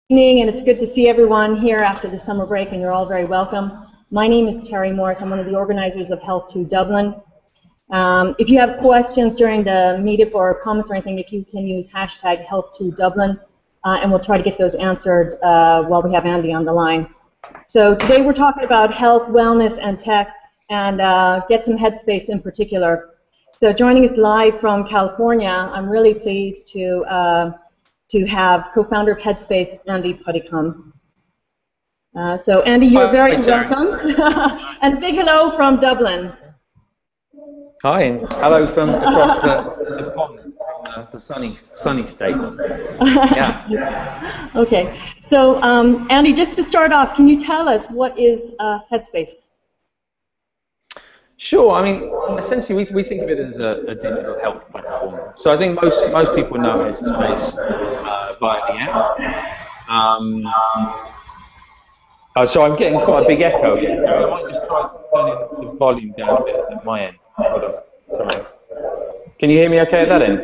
Evening, and it's good to see everyone here after the summer break, and you're all very welcome. My name is Terry Morris. I'm one of the organizers of Health to Dublin. If you have questions during the meetup or comments or anything, if you can use hashtag Health to Dublin, and we'll try to get those answered while we have Andy on the line. So today we're talking about health, wellness, and tech, and get some Headspace in particular. So joining us live from California, I'm really pleased to have co-founder of Headspace, Andy Puddicombe. So Andy, you're very welcome. And a big hello from Dublin. Hi, and hello from across the pond, the sunny state. Yeah. Okay, so Andy, just to start off, can you tell us what is Headspace? Sure. I mean, essentially, we think of it as a digital health platform. So I think most people know Headspace via the app. So I'm getting quite a big echo here. I might just try turning the volume down a bit at my end. Hold on. Sorry. Can you hear me okay at that end?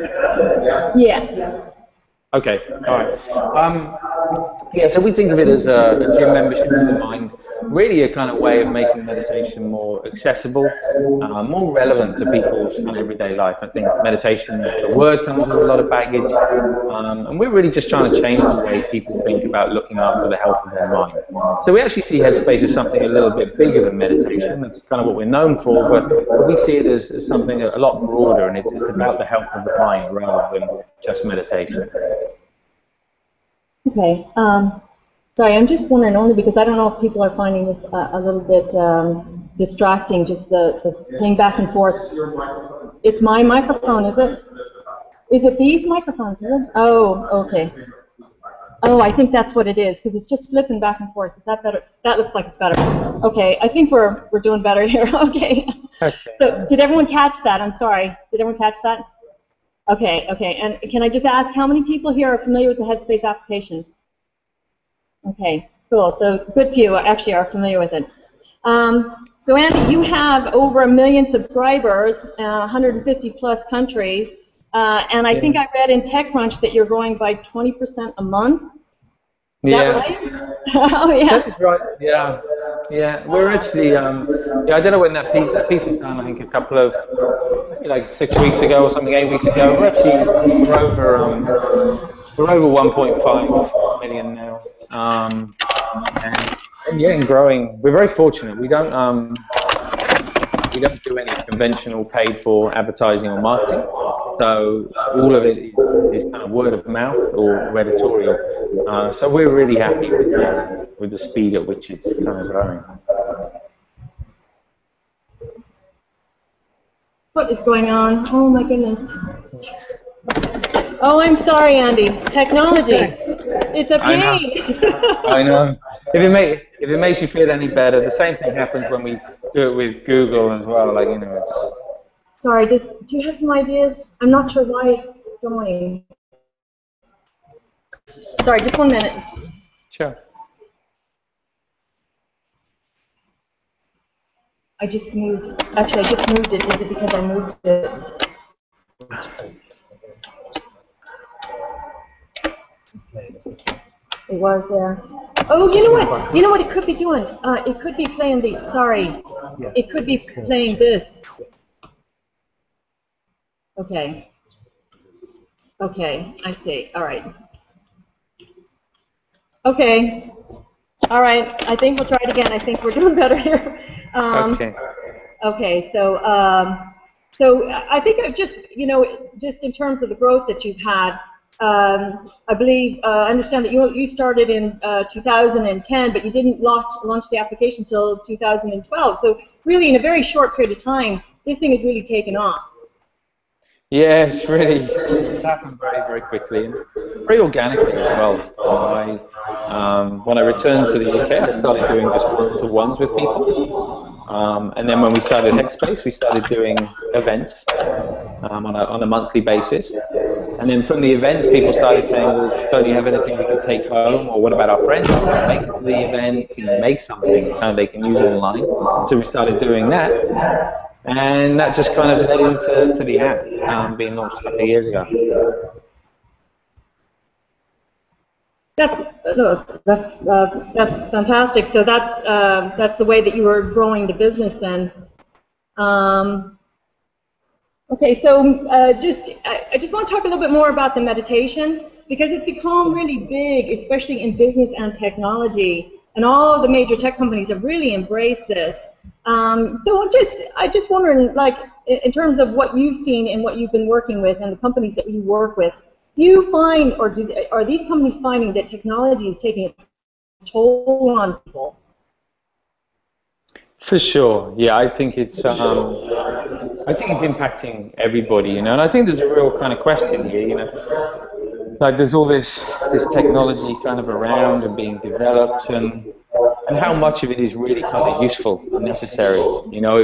Yeah. Okay. All right. Yeah. So we think of it as a gym membership for the mind. Really a kind of way of making meditation more accessible, more relevant to people's kind of everyday life. I think meditation, the word comes with a lot of baggage, and we're really just trying to change the way people think about looking after the health of their mind. So we actually see Headspace as something a little bit bigger than meditation. That's kind of what we're known for, but we see it as something a lot broader, and it's about the health of the mind rather than just meditation. Okay. Sorry, I'm just wondering, only because I don't know if people are finding this a little bit distracting, just the playing back and forth. It's my microphone, is it? Is it these microphones, is it? Oh, okay. Oh, I think that's what it is, because it's just flipping back and forth. Is that better? That looks like it's better. Okay, I think we're doing better here. Okay. So, did everyone catch that? I'm sorry. Did everyone catch that? Okay, okay. And can I just ask, how many people here are familiar with the Headspace application? Okay, cool. So good few actually are familiar with it. So Andy, you have over 1 million subscribers, 150 plus countries, and I think I read in TechCrunch that you're growing by 20% a month. Is that right? Oh yeah. That is right. Yeah, yeah. We're actually, yeah. I don't know when that piece was done. I think a couple of, maybe like 6 weeks ago or something, 8 weeks ago. We're over 1.5 million now. And yeah, and growing. We're very fortunate. We don't do any conventional paid for advertising or marketing. So all of it is kind of word of mouth or editorial. So we're really happy with the speed at which it's kind of growing. What is going on? Oh my goodness. Oh, I'm sorry, Andy. Technology. It's a pain. I know. If it makes you feel any better, the same thing happens when we do it with Google as well. Like, you know, it's. Sorry. Do you have some ideas? I'm not sure why it's going. Sorry, just 1 minute. Sure. I just moved. Actually, I just moved it. Is it because I moved it? It was, oh, you know what? You know what it could be doing? It could be playing the, sorry. It could be playing this. Okay. Okay, I see. All right. Okay. All right. I think we'll try it again. I think we're doing better here. Okay. Okay, so I think just, you know, just in terms of the growth that you've had, I believe, I understand that you started in 2010, but you didn't launch the application until 2012. So really, in a very short period of time, this thing has really taken off. Yeah, it happened very, very quickly and very organically as well. When I returned to the UK, I started doing just one-to-ones with people. And then when we started Headspace, we started doing events on a monthly basis. And then from the events, people started saying, well, don't you have anything we can take home? Or what about our friends? Can you make it to the event? Can you make something they can use online? So we started doing that. And that just kind of led into the app being launched a couple of years ago. That's fantastic. So that's the way that you were growing the business then. Okay, so I just want to talk a little bit more about the meditation, because it's become really big, especially in business and technology, and all the major tech companies have really embraced this. So I just wondering, like, in terms of what you've seen and what you've been working with and the companies that you work with, do you find, or are these companies finding that technology is taking its toll on people? For sure, yeah. I think it's impacting everybody, you know. And I think there's a real kind of question here, you know. Like there's all this technology kind of around and being developed, and how much of it is really kind of useful and necessary. You know,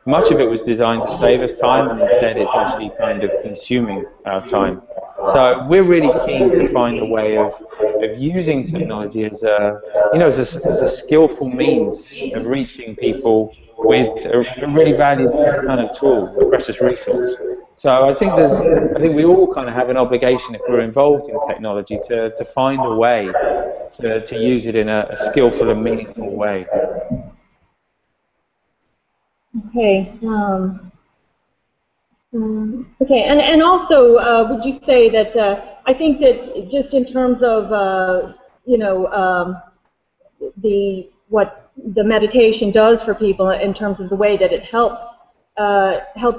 much of it was designed to save us time, and instead it's actually kind of consuming our time. So we're really keen to find a way of using technology as a, you know, as a skillful means of reaching people with a really valuable kind of tool, a precious resource. So I think we all kind of have an obligation, if we're involved in technology, to find a way to use it in a skillful and meaningful way. Okay. Okay, and also, would you say that I think that just in terms of you know, what the meditation does for people in terms of the way that it helps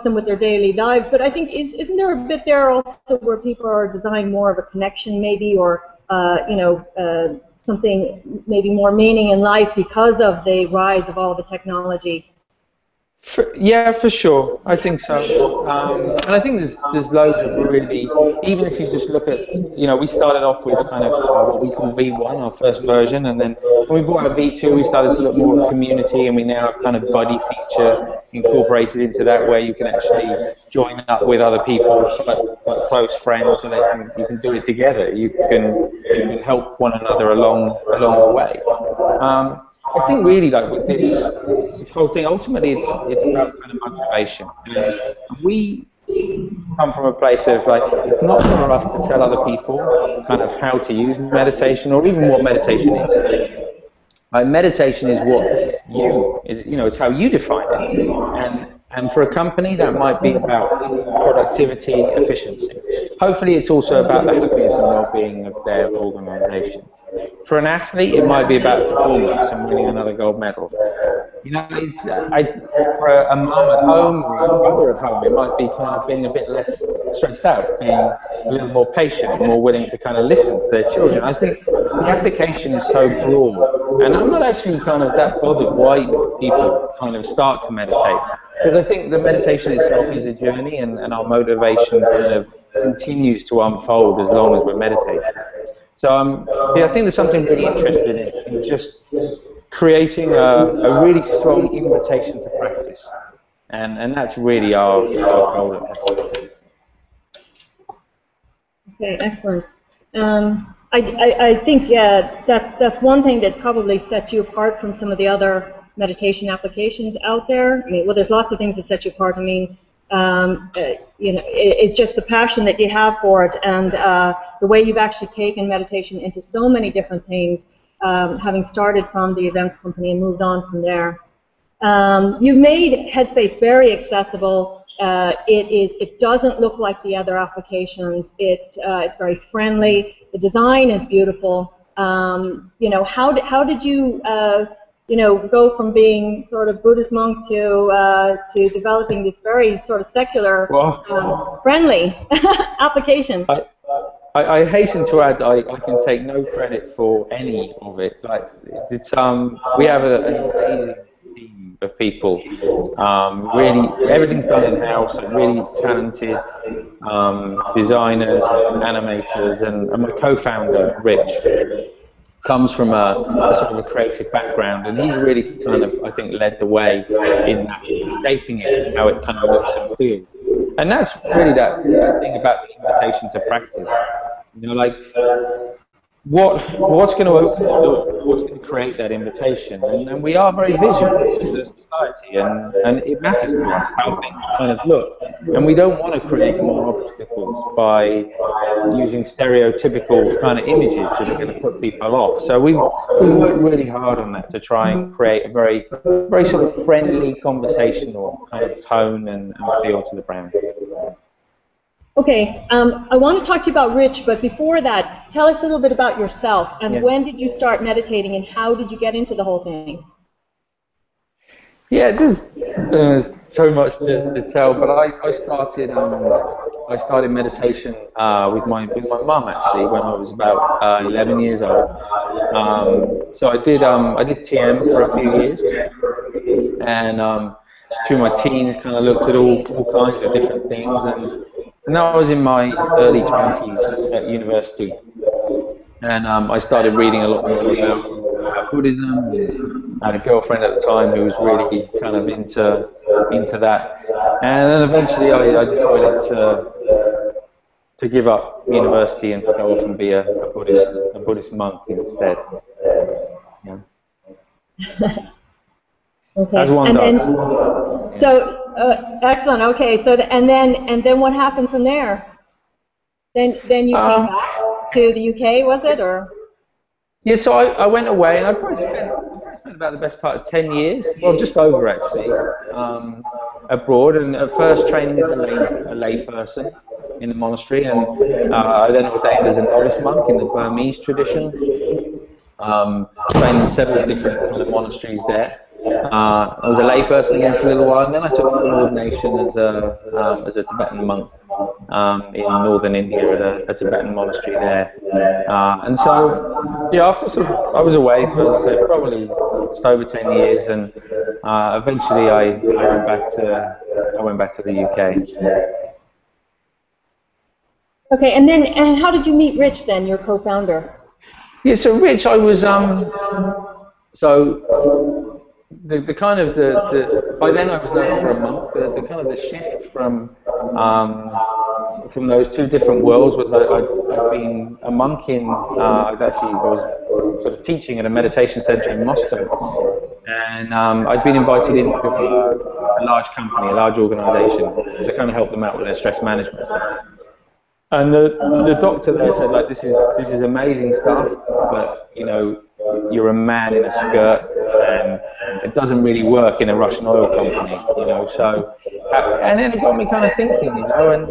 them with their daily lives, but I think isn't there a bit there also where people are desiring more of a connection, maybe, or you know, something maybe more meaning in life because of the rise of all the technology? Yeah, for sure. I think so. And I think there's loads of really, even if you just look at, you know, we started off with kind of what we call V1, our first version, and then when we brought out V2, we started to look more at community, and we now have kind of buddy feature incorporated into that, where you can actually join up with other people, like close friends, so you can do it together. You can help one another along the way. I think really, like with this whole thing, ultimately it's about kind of motivation. And we come from a place of like, it's not for us to tell other people kind of how to use meditation or even what meditation is. Like meditation is you know, it's how you define it. And for a company, that might be about productivity, efficiency. Hopefully, it's also about the happiness and well-being of their organization. For an athlete, it might be about performance and winning another gold medal. You know, for a mum at home or a brother at home, it might be kind of being a bit less stressed out, being a little more patient, more willing to kind of listen to their children. I think the application is so broad, and I'm not actually kind of that bothered why people kind of start to meditate, because I think the meditation itself is a journey, and our motivation kind of continues to unfold as long as we're meditating. So yeah, I think there's something really interesting in just creating a really strong invitation to practice, and that's really our goal at Headspace. Okay, excellent. I think that's one thing that probably sets you apart from some of the other meditation applications out there. I mean, well, there's lots of things that set you apart. I mean, you know, it's just the passion that you have for it, and the way you've actually taken meditation into so many different things, having started from the events company and moved on from there. You've made Headspace very accessible. It doesn't look like the other applications. It's very friendly. The design is beautiful. You know, how did you you know, go from being sort of Buddhist monk to developing this very sort of secular, friendly application? I hasten to add that I can take no credit for any of it. Like it's we have an amazing team of people. Really, everything's done in house. Really talented designers, animators, and my co-founder Rich comes from a sort of a creative background, and he's really kind of, I think, led the way in that, shaping it, how it kind of looks and feels. And that's really that thing about the invitation to practice. You know, like what's going to open the door, what's going to create that invitation, and we are very visual as a society, and it matters to us how things kind of look, and we don't want to create more obstacles by using stereotypical kind of images that are going to put people off. So we work really hard on that to try and create a very sort of friendly, conversational kind of tone and feel to the brand. Okay, I want to talk to you about Rich, but before that, tell us a little bit about yourself, and when did you start meditating, and how did you get into the whole thing? Yeah, there's so much to tell, but I started meditation with my mum actually when I was about 11 years old. So I did TM for a few years, and through my teens, kind of looked at all kinds of different things, and I was in my early 20s at university, and I started reading a lot more about Buddhism. I had a girlfriend at the time who was really kind of into that, and then eventually I decided to give up university and to go off and be a Buddhist monk instead. Yeah. Okay. As one does. So excellent. Okay. So and then what happened from there? Then you came back to the UK, was it, or? Yeah. So I went away, and I probably spent about the best part of 10 years, well, just over actually, abroad. And at first training as a lay person in the monastery, and I then ordained as a novice monk in the Burmese tradition. Trained in several different kind of monasteries there. I was a layperson again for a little while, and then I took full ordination as a Tibetan monk in northern India at a Tibetan monastery there. And so, yeah, after I was away for, as I say, probably just over 10 years, and eventually I went back to the UK. Okay, and how did you meet Rich then, your co-founder? Yeah, so Rich, I was the kind of by then I was no longer a monk. The kind of the shift from those two different worlds was I'd been a monk I was sort of teaching at a meditation center in Moscow, and I'd been invited into a large company, a large organization, to kind of help them out with their stress management stuff. And the doctor there said, like, this is amazing stuff, but you know, you're a man in a skirt, and it doesn't really work in a Russian oil company, you know. So, and then it got me kind of thinking, you know. And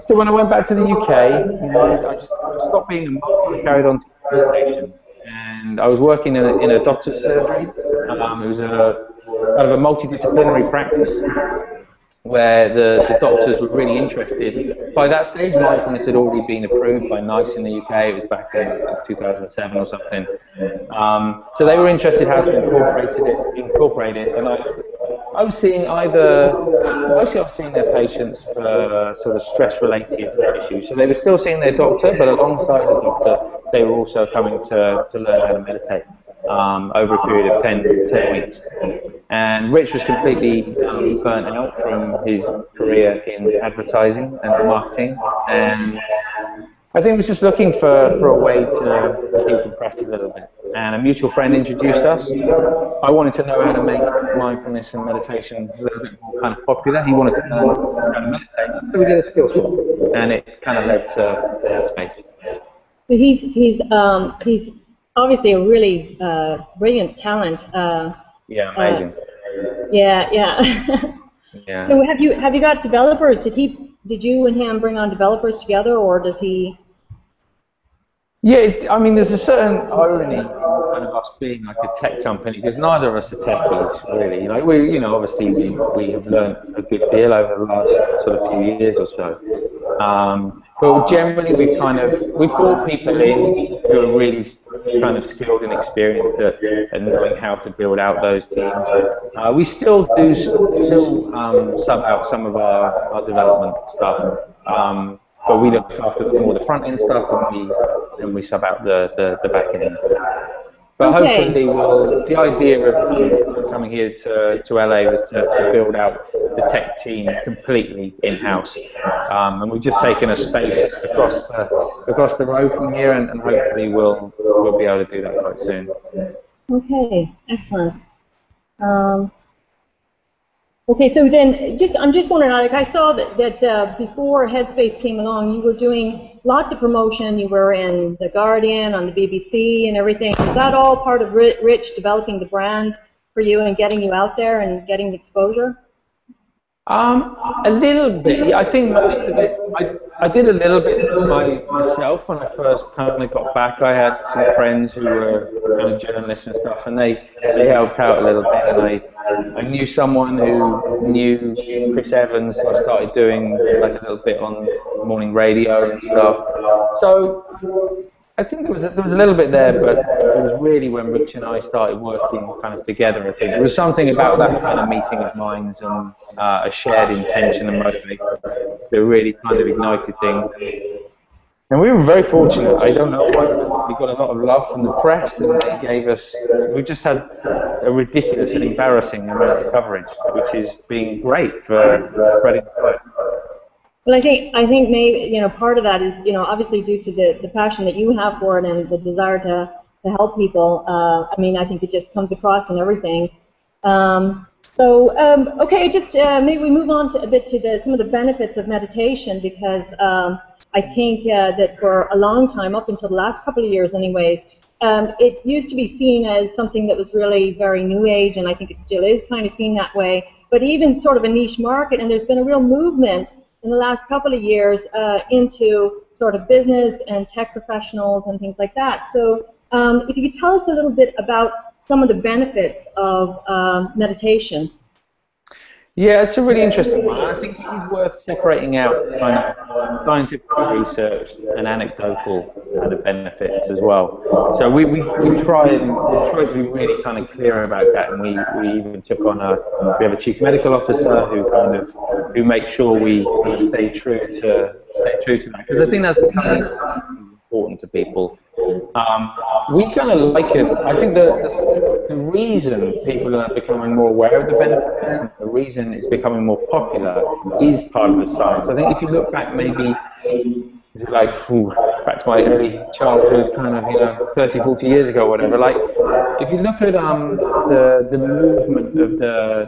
so when I went back to the UK, you know, I stopped being a monk and carried on to meditation. And I was working in a doctor's surgery. It was kind of a multidisciplinary practice, where the doctors were really interested. By that stage, mindfulness had already been approved by NICE in the UK. It was back in 2007 or something. So they were interested how to incorporate it. And I was seeing mostly I was seeing their patients for sort of stress-related issues. So they were still seeing their doctor, but alongside the doctor, they were also coming to learn how to meditate over a period of 10 weeks. And Rich was completely burnt out from his career in advertising and marketing, and I think he was just looking for a way to decompress a little bit. And a mutual friend introduced us. I wanted to know how to make mindfulness and meditation a little bit more kind of popular. He wanted to learn how to meditate, so we did a skills swap, and it kind of led to Headspace. He's obviously a really brilliant talent. Yeah, amazing. Yeah. So have you got developers? Did you and him bring on developers together, or does he? Yeah, I mean, there's a certain irony in kind of us being like a tech company, because neither of us are techies really. Like obviously we have learned a good deal over the last sort of few years or so. But generally we've brought people in who are really kind of skilled and experienced at knowing how to build out those teams. We still sub out some of our development stuff, but we look after more the front end stuff, and we sub out the back end. But hopefully, the idea of coming here to LA was to build out the tech team completely in-house, And we've just taken a space across the road from here, and hopefully we'll be able to do that quite soon. Okay, excellent. Okay, so then I'm just wondering, like I saw that before Headspace came along, you were doing lots of promotion. You were in The Guardian, on the BBC and everything. Is that all part of Rich developing the brand for you and getting you out there and getting the exposure? A little bit. I think most of it, I did a little bit myself when I first kind of got back. I had some friends who were kind of journalists and stuff, and they helped out a little bit. And I knew someone who knew Chris Evans, so I started doing like a little bit on morning radio and stuff. So I think there was a little bit there, but it was really when Rich and I started working kind of together. I think there was something about that kind of meeting of minds and a shared intention and motivation that really kind of ignited things. And we were very fortunate. I don't know why, but we got a lot of love from the press, and they gave us. We just had a ridiculous and embarrassing amount of coverage, which has been great for spreading the word. Well, I think maybe part of that is obviously due to the passion that you have for it and the desire to help people. I mean, I think it just comes across in everything. Okay, just maybe we move on a bit to some of the benefits of meditation, because I think that for a long time, up until the last couple of years, anyways, it used to be seen as something that was really very new age, and I think it still is kind of seen that way. But even sort of a niche market, and there's been a real movement in the last couple of years into sort of business and tech professionals and things like that. So if you could tell us a little bit about some of the benefits of meditation. Yeah, it's a really interesting one. I think it is worth separating out kind of scientific research and anecdotal kind of benefits as well. So we try to be really kind of clear about that, and we even took on we have a chief medical officer who makes sure we stay true to that, because I think that's becoming important to people. We kind of like it. I think the reason people are becoming more aware of the benefits and the reason it's becoming more popular is part of the science. I think if you look back maybe back to my early childhood, kind of 30, 40 years ago, whatever, like if you look at the movement of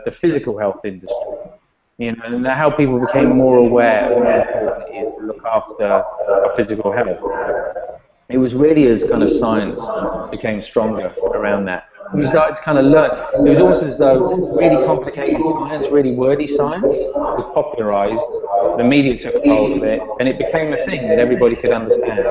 the physical health industry, and how people became more aware of how important it is to look after our physical health. It was really as kind of science became stronger around that. We started to kind of learn. It was almost as though really complicated science, really wordy science was popularized, the media took a hold of it, and it became a thing that everybody could understand.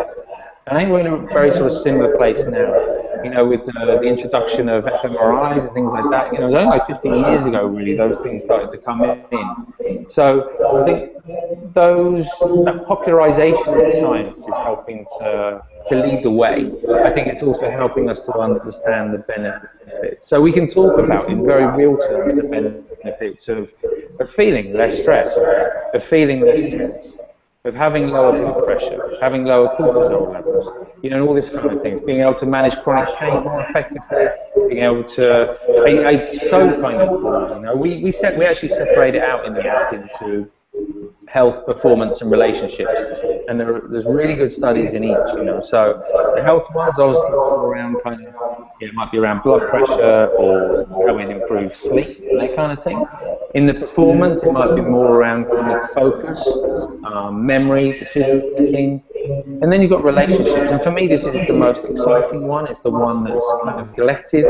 And I think we're in a very sort of similar place now, with the introduction of fMRIs and things like that. It was only like 15 years ago, really, those things started to come in. So I think that popularization of science is helping to lead the way. I think it's also helping us to understand the benefits. So we can talk about, in very real terms, the benefits of feeling less stress, of feeling less tense, of having lower blood pressure, having lower cortisol levels, all this kind of things, being able to manage chronic pain more effectively, being able to, it's so kind of cool, we actually separate it out in the book into health, performance, and relationships, and there's really good studies in each, so the health ones obviously around kind of, it might be around blood pressure or how it improves sleep, that kind of thing. In the performance, it might be more around kind of focus, memory, decision making, and then you've got relationships. And for me, this is the most exciting one. It's the one that's kind of neglected,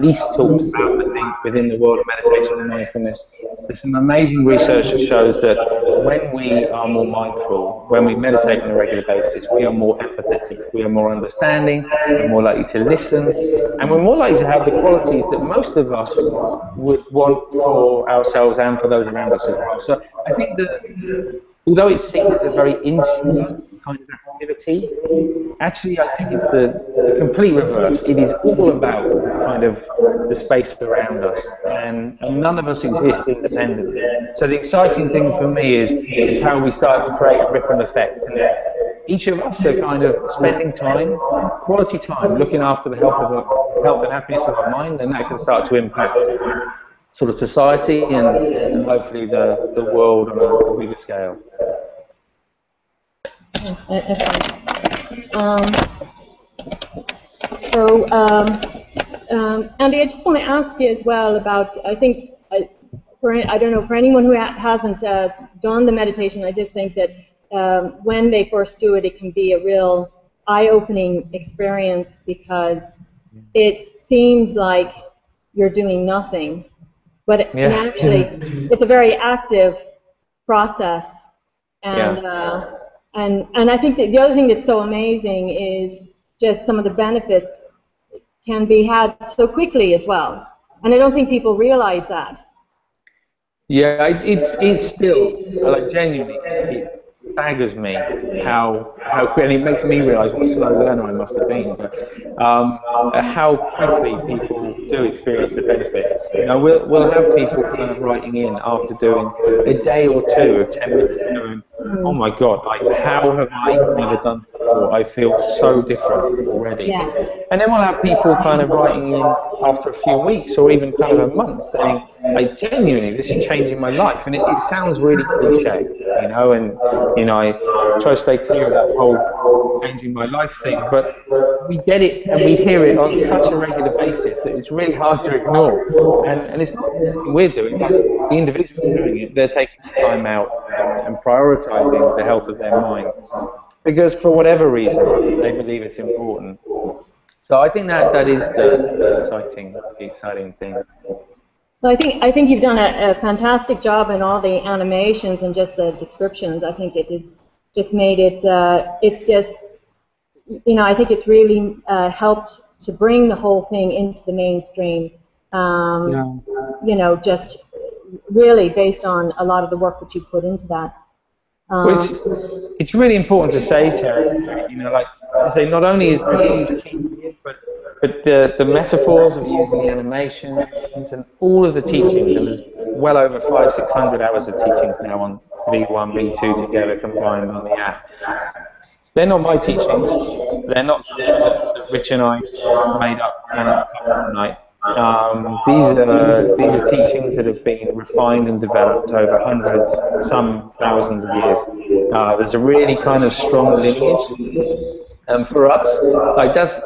least talked about, I think, within the world of meditation and mindfulness. There's some amazing research that shows that when we are more mindful, when we meditate on a regular basis, we are more empathetic, we are more understanding, we're more likely to listen, and we're more likely to have the qualities that most of us would want for ourselves and for those around us as well. So I think that although it seems a very insular kind of activity, actually I think it's the complete reverse. It is all about kind of the space around us, and none of us exist independently. So the exciting thing for me is how we start to create a ripple effect. And each of us are kind of spending time, quality time, looking after the health and happiness of our mind, and that can start to impact sort of society and hopefully the world on a bigger scale. Excellent. Andy, I just want to ask you as well about, I think, I don't know, for anyone who hasn't done the meditation, I just think that when they first do it, it can be a real eye-opening experience because it seems like you're doing nothing, but actually it's a very active process. And and I think that the other thing that's so amazing is just some of the benefits can be had so quickly as well. And I don't think people realize that. Yeah, it's still, like, genuinely, it staggers me how and it makes me realise what a slow learner I must have been, but how quickly people do experience the benefits. You know, we'll have people kind of writing in after doing a day or two of 10 minutes going, oh my God, like, how have I never done this before? I feel so different already. Yeah. And then we'll have people kind of writing in after a few weeks or even kind of a month saying, like, genuinely, this is changing my life. And it sounds really cliche, you know, and, you know, I try to stay clear of that whole changing my life thing, but we get it and we hear it on such a regular basis that it's really hard to ignore. And it's not something we're doing, the individuals are doing it. They're taking time out and prioritising the health of their mind because for whatever reason they believe it's important. So I think that is the exciting thing. Well, I think you've done a fantastic job in all the animations and just the descriptions. I think it has just made it. It's just, you know, I think it's really helped to bring the whole thing into the mainstream. You know, just really based on a lot of the work that you put into that. Well, it's really important to say, Terry, you know, like I say, not only is there a huge team here, but the metaphors of using the animation and all of the teachings, and there's well over 500-600 hours of teachings now on V1, V2 together combined on the app. They're not my teachings. They're not that Rich and I made up overnight. These are teachings that have been refined and developed over hundreds, some thousands of years. There's a really kind of strong lineage. For us, like that's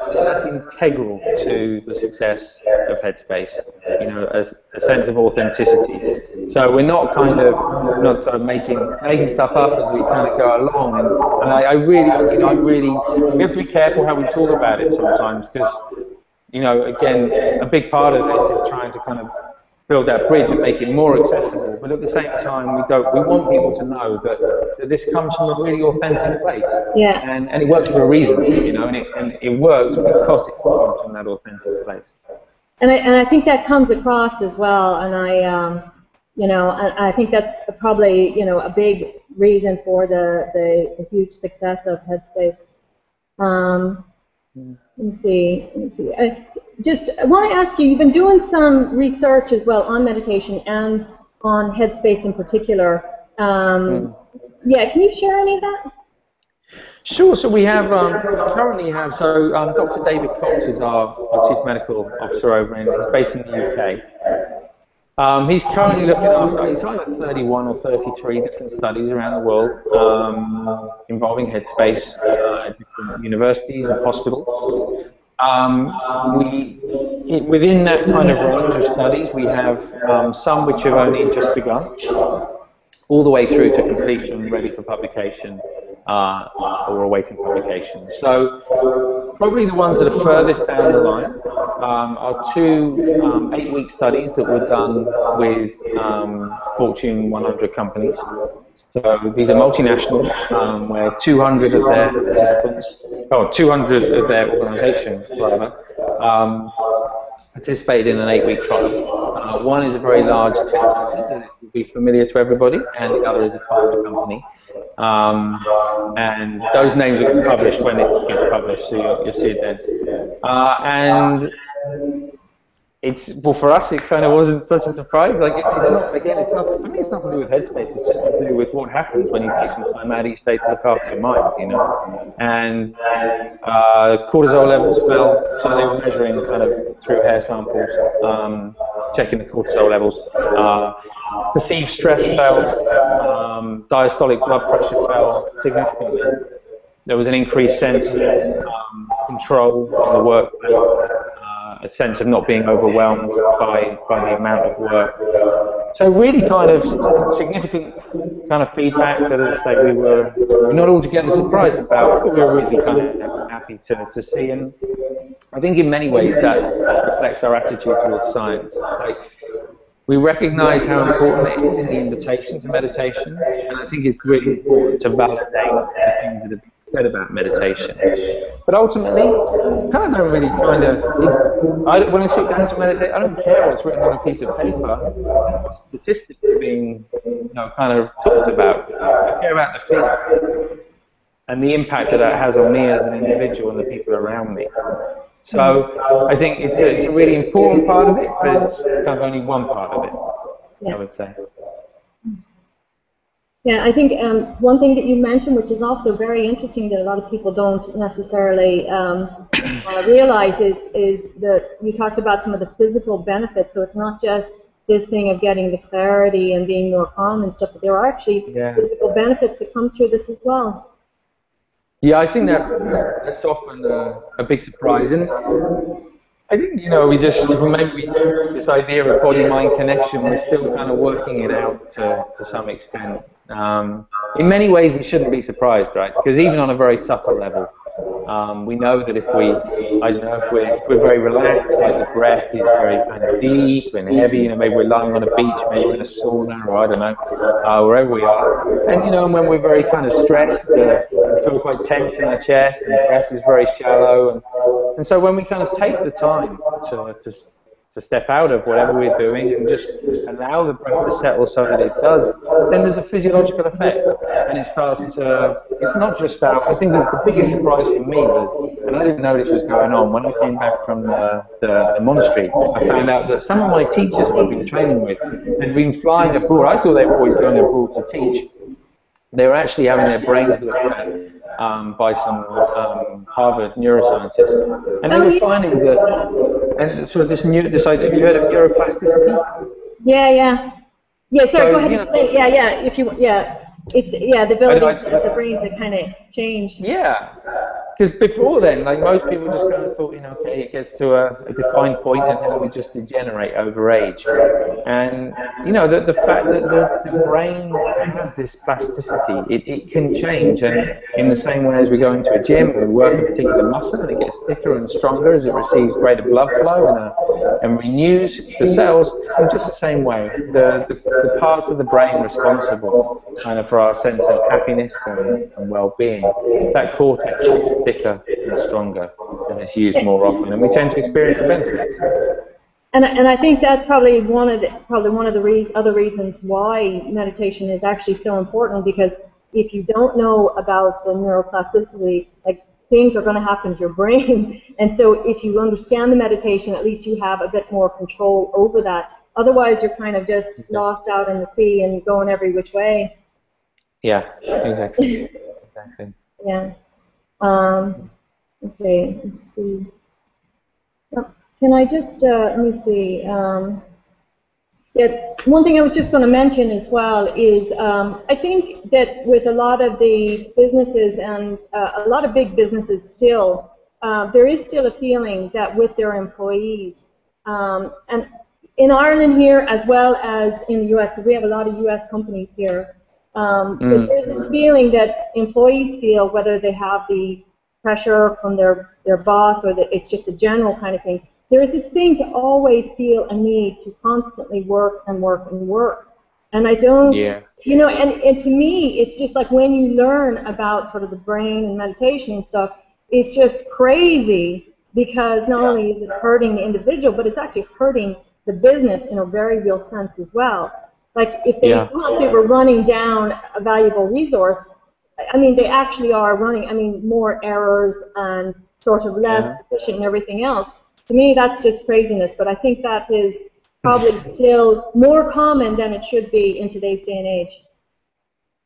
integral to the success of Headspace. You know, a sense of authenticity. So we're not not sort of making stuff up as we kind of go along. And I really, you know, we have to be careful how we talk about it sometimes because, you know, again, a big part of this is trying to kind of build that bridge and make it more accessible. But at the same time, we want people to know that this comes from a really authentic place. Yeah. And it works for a reason, you know, and it works because it comes from that authentic place. And I think that comes across as well. And you know, I think that's probably, you know, a big reason for the huge success of Headspace. Let me see. I want to ask you, you've been doing some research as well on meditation and on Headspace in particular. Yeah, can you share any of that? Sure. So we have currently have Dr. David Cox is our Chief Medical Officer over in. He's based in the UK. He's currently looking after, he's either 31 or 33 different studies around the world involving Headspace at different universities and hospitals. Within that kind of range of studies, we have some which have only just begun, all the way through to completion, ready for publication, or awaiting publication. So probably the ones that are furthest down the line are two 8-week studies that were done with Fortune 100 companies. So these are multinationals where 200 of their participants, 200 of their organizations, rather, participated in an 8-week trial. One is a very large tech company that will be familiar to everybody, and the other is a pharma company. And those names will be published when it gets published, so you'll see it then. And for us, it kind of wasn't such a surprise. Like, it's not, for me, it's nothing to do with Headspace. It's just to do with what happens when you take some time out each day to look after your mind, you know. And cortisol levels fell, so they were measuring kind of through hair samples, checking the cortisol levels. Perceived stress fell, diastolic blood pressure fell significantly. there was an increased sense of control on the workload, a sense of not being overwhelmed by the amount of work. So really kind of significant kind of feedback that, as I say, we were not altogether surprised about, but we were really kind of happy to see. And I think in many ways that reflects our attitude towards science. Like, we recognize how important it is in the invitation to meditation, and I think it's really important to validate the things that have been said about meditation. But ultimately, I kind of don't really when I sit down to meditate, I don't care what's written on a piece of paper, what statistics are being, kind of talked about. I care about the feeling and the impact that has on me as an individual and the people around me. So I think it's a really important part of it, but it's kind of only one part of it, I would say. Yeah, I think one thing that you mentioned, which is also very interesting that a lot of people don't necessarily realize, is that you talked about some of the physical benefits. So it's not just this thing of getting the clarity and being more calm and stuff, but there are actually physical benefits that come through this as well. Yeah, I think that's often a big surprise, and I think maybe this idea of body-mind connection, we're still kind of working it out to some extent. In many ways, we shouldn't be surprised, right? Because even on a very subtle level, we know that if we're very relaxed, like the breath is very kind of deep and heavy, maybe we're lying on a beach, maybe in a sauna, or I don't know, wherever we are. And when we're very kind of stressed, we feel quite tense in our chest, and the breath is very shallow. And so when we kind of take the time to step out of whatever we're doing and just allow the breath to settle so that it does, then there's a physiological effect. And it starts to, it's not just that. I think that the biggest surprise for me was, and I didn't know this was going on, when I came back from the monastery, I found out that some of my teachers who I've been training with had been flying abroad. I thought they were always going abroad to teach. They were actually having their brains looked at by some Harvard neuroscientists, and they were finding that, and sort of this idea. Have you heard of neuroplasticity? Yeah. Sorry, go ahead and explain. If you it's the ability of the brain to kind of change. Yeah. Because before then, like most people just kind of thought, okay, it gets to a defined point and then it would just degenerate over age. And, the fact that the brain has this plasticity, it can change. And in the same way as we go into a gym, we work a particular muscle and it gets thicker and stronger as it receives greater blood flow and renews the cells. In just the same way, the parts of the brain responsible kind of for our sense of happiness and well-being, that cortex is thicker and stronger as it's used more often, and we tend to experience the benefits. And I think that's probably one of the other reasons why meditation is actually so important, because if you don't know about the neuroplasticity, like, things are going to happen to your brain, and so if you understand the meditation, at least you have a bit more control over that. Otherwise, you're kind of just lost out in the sea and going every which way. Yeah, exactly. Yeah. Okay, let's see. Can I just, let me see. One thing I was just going to mention as well is I think that with a lot of the businesses and a lot of big businesses still, there is still a feeling that with their employees, and in Ireland here as well as in the US, because we have a lot of US companies here, but there's this feeling that employees feel, whether they have the pressure from their boss or that it's just a general kind of thing, there is this thing to always feel a need to constantly work and work and work. And I don't, and to me, it's just like when you learn about sort of the brain and meditation and stuff, it's just crazy, because not only is it hurting the individual, but it's actually hurting the business in a very real sense as well. Like, if they thought they were running down a valuable resource, I mean, they actually are running, more errors and sort of less efficient and everything else. To me, that's just craziness, but I think that is probably still more common than it should be in today's day and age.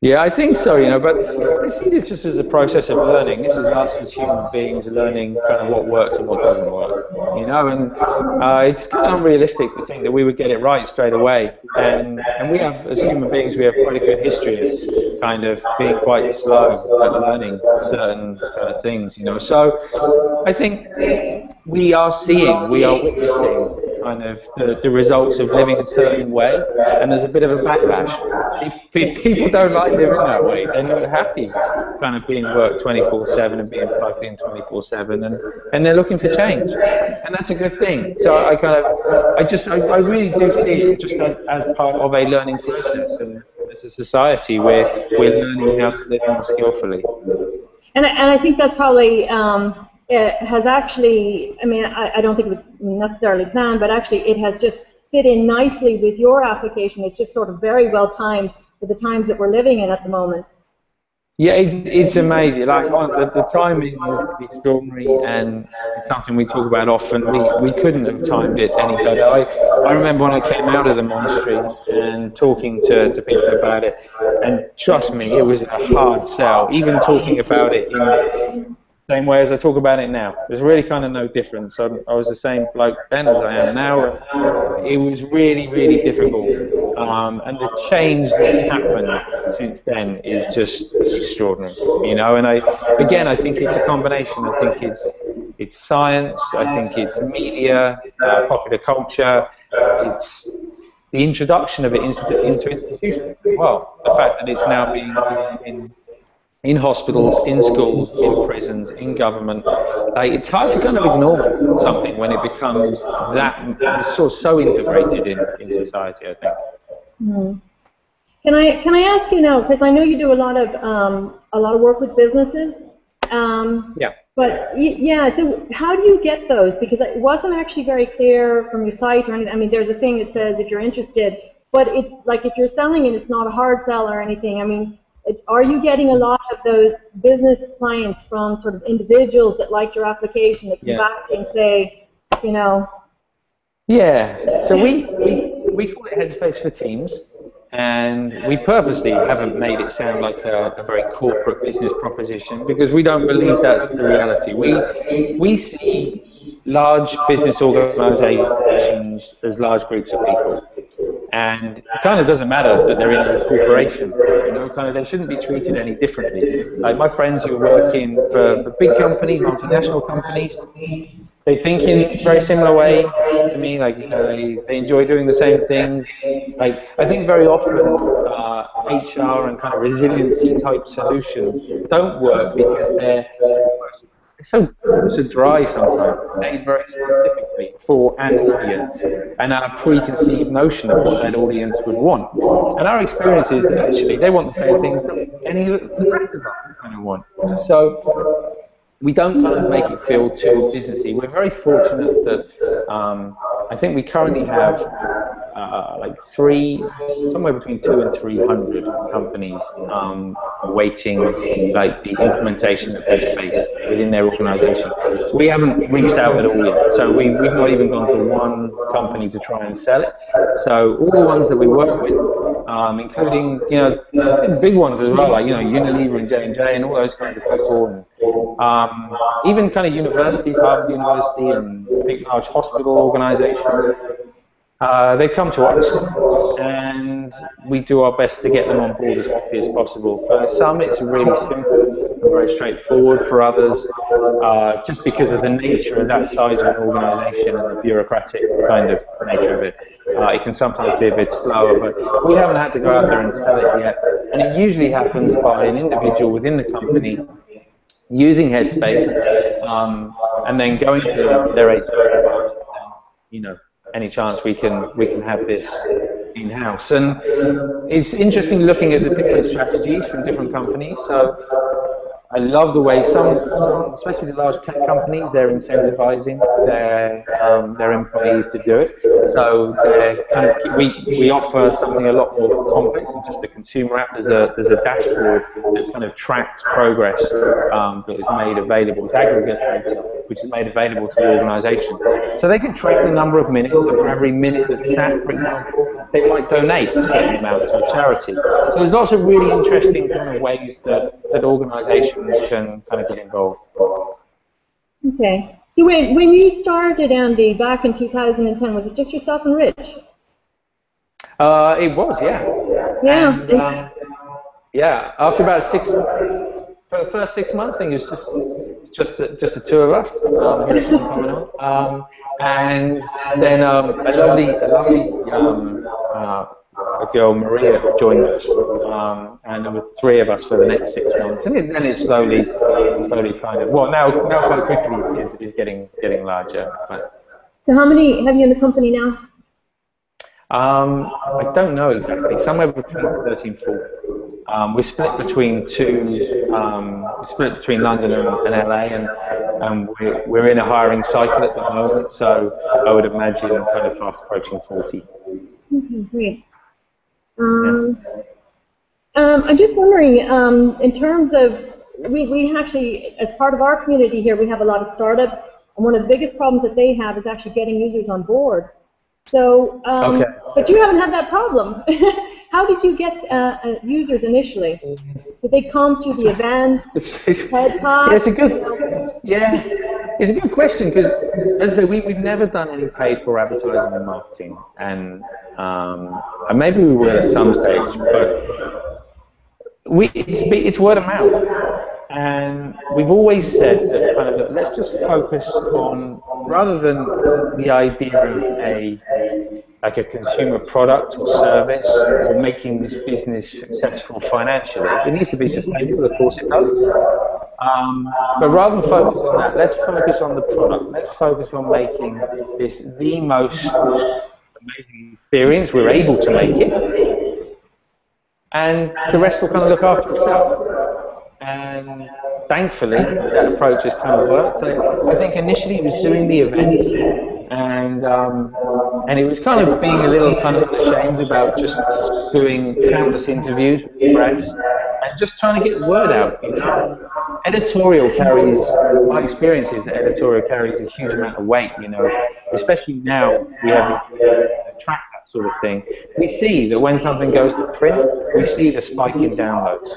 Yeah, I think so, but I see this just as a process of learning. This is us as human beings learning kind of what works and what doesn't work, and it's kind of unrealistic to think that we would get it right straight away. And we have, as human beings, we have quite a good history of kind of being quite slow at learning certain kind of things, you know. So I think we are witnessing kind of the results of living a certain way, and there's a bit of a backlash. People don't like living that way. They're not happy kind of being worked 24/7 and being plugged in 24/7, and they're looking for change, and that's a good thing. So I really do see it just as part of a learning process, and as a society we're learning how to live more skillfully. And I think that's probably it has actually, I mean, I don't think it was necessarily planned, but actually it has just fit in nicely with your application. It's just sort of very well timed for the times that we're living in at the moment. Yeah, it's amazing. Like the timing is extraordinary, and it's something we talk about often. We couldn't have timed it any better. I remember when I came out of the monastery and talking to people about it, and trust me, it was a hard sell. Even talking about it in the same way as I talk about it now, there's really kind of no difference. I was the same bloke then as I am now. It was really, really difficult, and the change that's happened since then is just extraordinary, you know. And I think it's a combination. I think it's science. I think it's media, popular culture. It's the introduction of it into institutions as well. The fact that it's now being in hospitals, in schools, in prisons, in government. It's hard to kind of ignore something when it becomes that so integrated in society, I think. Mm. Can I ask you now, because I know you do a lot of work with businesses. Yeah. But yeah, so how do you get those? Because it wasn't actually very clear from your site or anything. I mean, there's a thing that says if you're interested, but it's like if you're selling it, it's not a hard sell or anything. I mean, are you getting a lot of those business clients from sort of individuals that like your application that come back to you and say, you know? Yeah. So we call it Headspace for Teams, and we purposely haven't made it sound like a very corporate business proposition because we don't believe that's the reality. We see large business organizations as large groups of people. And it kind of doesn't matter that they're in a corporation, you know, kind of they shouldn't be treated any differently. Like my friends who are working for big companies, multinational companies, they think in a very similar way to me, like, you know, they enjoy doing the same things. Like, I think very often HR and kind of resiliency type solutions don't work because they're so dry sometimes, made very specifically for an audience and a preconceived notion of what that audience would want. And our experience is that actually they want the same things that any of the rest of us kind of want. So we don't kind of make it feel too businessy. We're very fortunate that I think we currently have like somewhere between 200 and 300 companies awaiting like the implementation of Headspace within their organization. We haven't reached out at all yet, so we've not even gone to one company to try and sell it. So all the ones that we work with, including, you know, big ones as well, like, you know, Unilever and J&J and all those kinds of people, and even kind of universities, Harvard University and big large hospital organizations. They come to us, and we do our best to get them on board as quickly as possible. For some, it's really simple and very straightforward. For others, just because of the nature of that size of an organization and the bureaucratic kind of nature of it, it can sometimes be a bit slower, but we haven't had to go out there and sell it yet. And it usually happens by an individual within the company using Headspace, and then going to their HR, you know, any chance we can have this in-house. And it's interesting looking at the different strategies from different companies. So I love the way some, especially the large tech companies, they're incentivizing their employees to do it. So we offer something a lot more complex than just a consumer app. There's a dashboard that kind of tracks progress that is made available. It's aggregate data, which is made available to the organization. So they can track the number of minutes, and for every minute that's sat, for example, they might donate a certain amount to a charity. So there's lots of really interesting kind of ways that organizations can kind of get involved. Okay. So when you started, Andy, back in 2010, was it just yourself and Rich? It was, yeah. Yeah. And, yeah, after about for the first 6 months, I think it was just the two of us here at Common Home. And then a lovely a girl, Maria, joined us, and there were three of us for the next 6 months, and then it slowly kind of, well, now quite quickly is getting larger. But, so how many have you in the company now? I don't know exactly. Somewhere between 30 and 40. We're split between London and LA, and we're in a hiring cycle at the moment. So I would imagine kind of fast approaching 40. Okay, great. I'm just wondering, in terms of, we actually, as part of our community here, we have a lot of startups, and one of the biggest problems that they have is actually getting users on board. So, okay. But you haven't had that problem. How did you get users initially? Did they come through the events, TED Talks? Yeah, it's a good question, because as I say, we've never done any paid for advertising and marketing, and maybe we will at some stage, but it's word of mouth. And we've always said that kind of, let's just focus on, rather than the idea of like a consumer product or service or making this business successful financially. It needs to be sustainable, of course it does. But rather than focus on that, let's focus on the product. Let's focus on making this the most amazing experience we're able to make it. And the rest will kind of look after itself. And thankfully, that approach has kind of worked. So I think initially it was doing the events, and it was kind of being a little kind of ashamed about just doing countless interviews with brands and just trying to get the word out. You know, editorial carries. My experience is that editorial carries a huge amount of weight. You know, especially now we have track that sort of thing. We see that when something goes to print, we see the spike in downloads.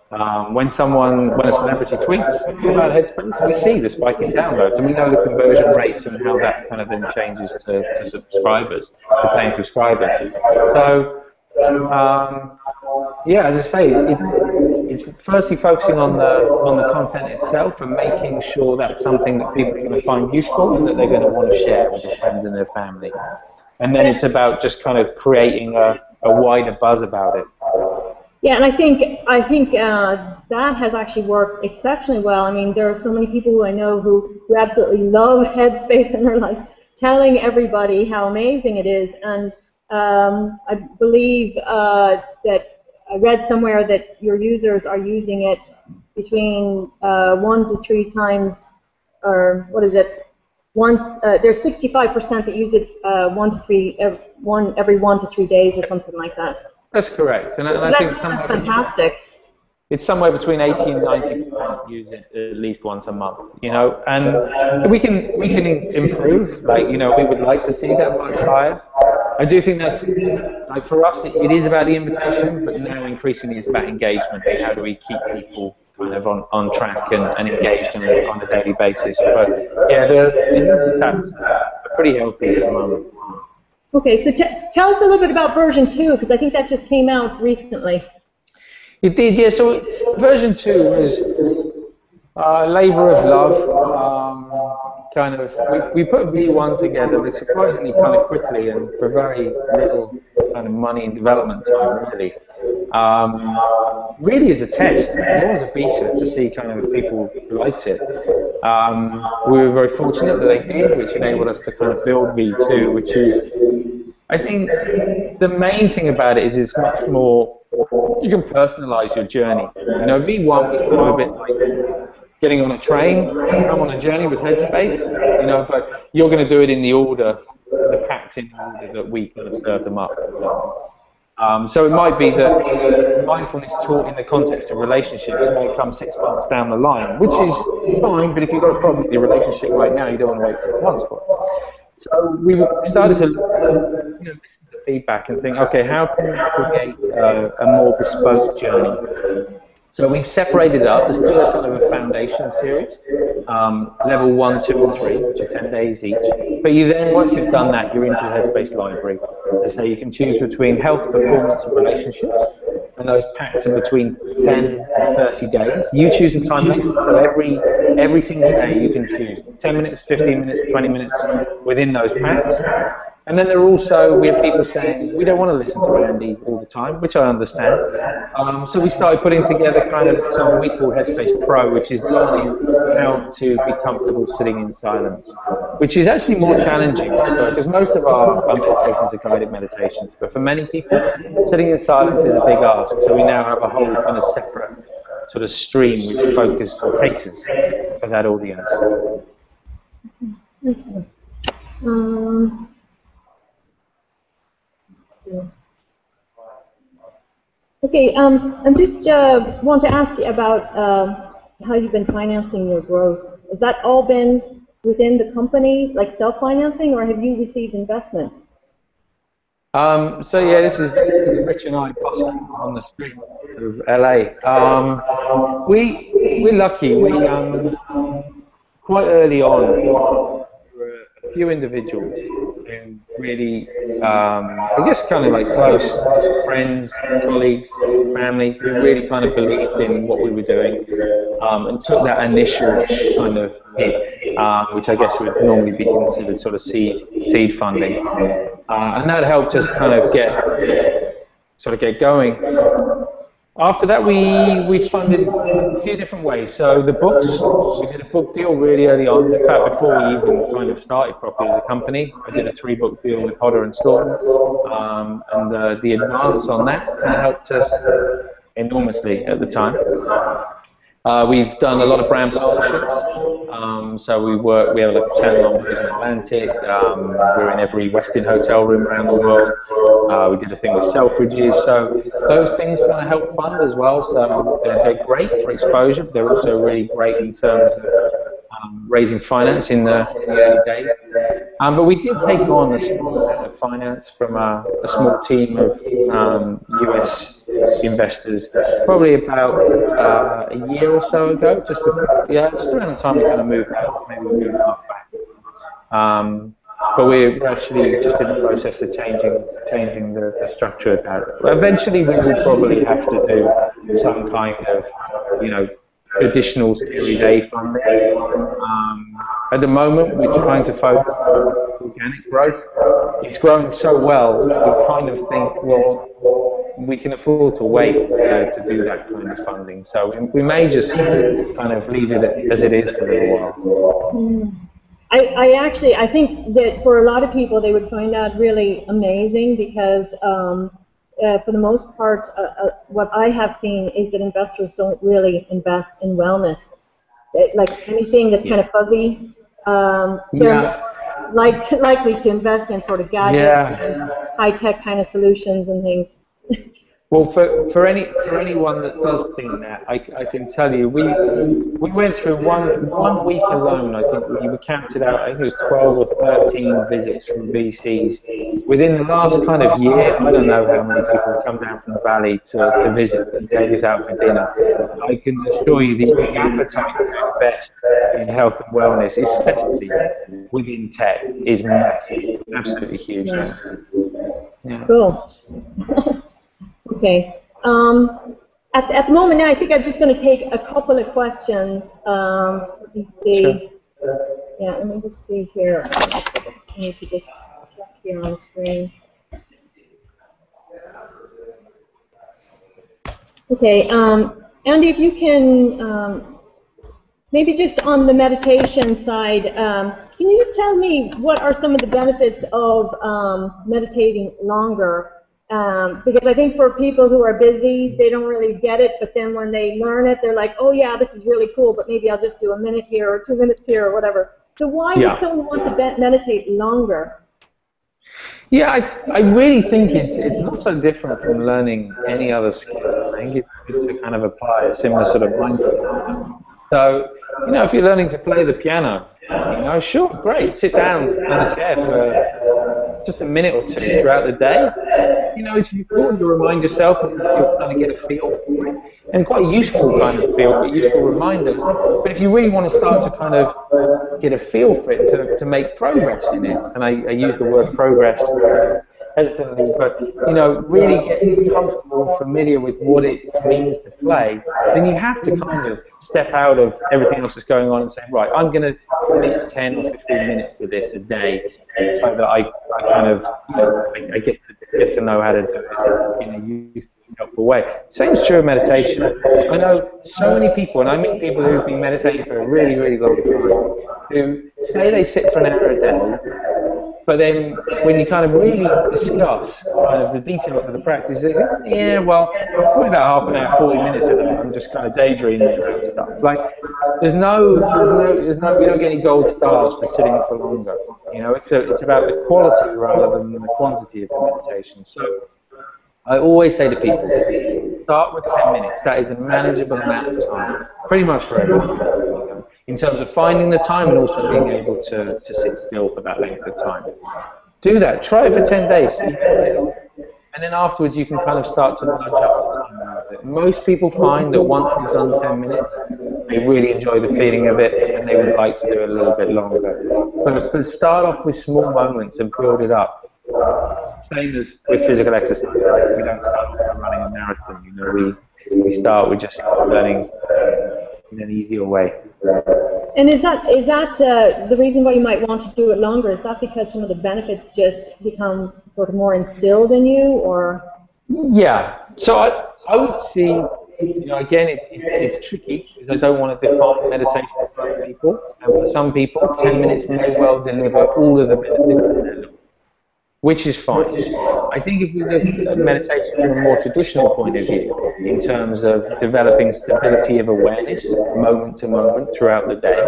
When a celebrity tweets about Headspace, we see the spike in downloads, and we know the conversion rates and how that kind of then changes to subscribers, to paying subscribers. So, yeah, as I say, it's firstly focusing on the content itself and making sure that's something that people are going to find useful and that they're going to want to share with their friends and their family. And then it's about just kind of creating a wider buzz about it. Yeah, and I think that has actually worked exceptionally well. I mean, there are so many people who I know who absolutely love Headspace, and they're like telling everybody how amazing it is. And I believe that I read somewhere that your users are using it between 1 to 3 times, or what is it? Once there's 65% that use it every 1 to 3 days or something like that. That's correct, and I think that's fantastic. It's somewhere between 80 and 90% use it at least once a month, you know, and we can improve. Like, you know, we would like to see that much higher. I do think that's, like, for us, it is about the invitation, but now increasingly it's about engagement. And how do we keep people kind of on track and engaged on a daily basis? But yeah, the stats are pretty healthy at the moment. Okay, so tell us a little bit about version 2, because I think that just came out recently. It did, yeah. So version 2 is labour of love. Kind of, we put V1 together, but surprisingly kind of quickly and for very little kind of money and development time, really. Really as a test, more as a beta to see kind of if people liked it. We were very fortunate that they did, which enabled us to kind of build V2, which is, I think the main thing about it is it's much more, you can personalize your journey. You know, V1 was kind of a bit like getting on a train, come on a journey with Headspace, you know, but you're going to do it in the order, the packed in order that we kind of serve them up. So it might be that mindfulness taught in the context of relationships might come 6 months down the line, which is fine, but if you've got a problem with your relationship right now, you don't want to wait 6 months for it. So we started to listen to feedback and think, okay, how can we create a more bespoke journey? So we've separated it up. There's still a kind of a foundation series, level 1, 2, and 3, which are 10 days each. But you then, once you've done that, you're into the Headspace library. So you can choose between health, performance, and relationships. and those packs are between 10 and 30 days. You choose the time length, so every single day you can choose 10 minutes, 15 minutes, 20 minutes within those packs. And then we have people saying, we don't want to listen to Andy all the time, which I understand. So we started putting together kind of something we call Headspace Pro, which is learning how to be comfortable sitting in silence, which is actually more challenging because most of our meditations are guided meditations. But for many people, sitting in silence is a big ask. So we now have a whole kind of separate sort of stream which focuses or caters for that audience. Excellent. Okay, I just want to ask you about how you've been financing your growth. Has that all been within the company, like self-financing, or have you received investment? So yeah, this is Rich and I on the street of LA. We're lucky. We quite early on, there were a few individuals who really, I guess, kind of like close friends, colleagues, family, who really kind of believed in what we were doing and took that initial kind of hit, which I guess would normally be considered sort of seed funding, and that helped us kind of get going. After that, we funded a few different ways. So the books, we did a book deal really early on. In fact, before we even kind of started properly as a company, I did a 3-book deal with Hodder and Stoughton, and the advance on that kind of helped us enormously at the time. We've done a lot of brand partnerships. So we have a channel on Virgin Atlantic. We're in every Westin hotel room around the world. We did a thing with Selfridges. So those things kind of help fund as well. So they're great for exposure. They're also really great in terms of raising finance in the early days. But we did take on a small amount of finance from a small team of US investors, probably about a year or so ago, just around the time we kind of moved out, maybe a year and a half back. But we're actually just in the process of changing the structure of that. Eventually, we will probably have to do some kind of, additional Series A funding. At the moment, we're trying to focus on organic growth. It's growing so well, we kind of think, well, we can afford to wait to do that kind of funding. So we may just kind of leave it as it is for a little while. I think that for a lot of people, they would find that really amazing because for the most part, what I have seen is that investors don't really invest in wellness. Like anything that's kind of fuzzy, they're likely to invest in sort of gadgets and high-tech kind of solutions and things. Well, for anyone that does think that, I can tell you, we went through one week alone. I think we counted out. I think it was 12 or 13 visits from VCs within the last kind of year. I don't know how many people have come down from the valley to visit and take us out for dinner. I can assure you the appetite to invest in health and wellness, especially within tech, is massive, absolutely huge. Yeah. Cool. Okay. At the moment now, I think I'm just going to take a couple of questions. Let me see. Sure. Yeah, let me just see here. I need to just check here on the screen. Okay. Andy, if you can, maybe just on the meditation side, can you just tell me what are some of the benefits of meditating longer? Because I think for people who are busy, they don't really get it, but then when they learn it, they're like, oh yeah, this is really cool, but maybe I'll just do a minute here or 2 minutes here or whatever. So why would someone want to meditate longer? Yeah, I really think it's not so different from learning any other skill. I think it's just to kind of apply a similar sort of mindset. So, if you're learning to play the piano, sure, great, sit down in a chair for just a minute or two throughout the day. It's important to remind yourself and you'll kind of get a feel, and quite a useful kind of feel, a useful reminder. But if you really want to start to kind of get a feel for it, to make progress in it, and I use the word progress hesitantly, but you know, really get comfortable and familiar with what it means to play, then you have to kind of step out of everything else that's going on and say, right, I'm going to commit 10 or 15 minutes to this a day, so that I kind of, you know, I get to know how to do it in a useful, helpful way. Same is true of meditation. I know so many people, and I meet people who've been meditating for a really, really long time, who say they sit for an hour a day, but then when you kind of really discuss kind of the details of the practice, they say, yeah, well, probably about half an hour, 40 minutes of that, I'm just kind of daydreaming about stuff. Like, we don't get any gold stars for sitting for longer. You know, it's about the quality rather than the quantity of the meditation. So I always say to people, start with 10 minutes. That is a manageable amount of time, pretty much for everyone, in terms of finding the time and also being able to sit still for that length of time. Do that. Try it for 10 days. And then afterwards, you can kind of start to nudge up the time a little bit. Most people find that once you've done 10 minutes, they really enjoy the feeling of it, and they would like to do it a little bit longer. But start off with small moments and build it up. Same as with physical exercise. We don't start off running a marathon. You know, we start with just learning in an easier way. And is that the reason why you might want to do it longer? Is that because some of the benefits just become sort of more instilled in you, or? Yeah. So I would see, you know, again, it's tricky because I don't want to define meditation for other people. And for some people, 10 minutes may well deliver all of the benefits, which is fine. I think if we look at meditation from a more traditional point of view, in terms of developing stability of awareness, moment to moment throughout the day,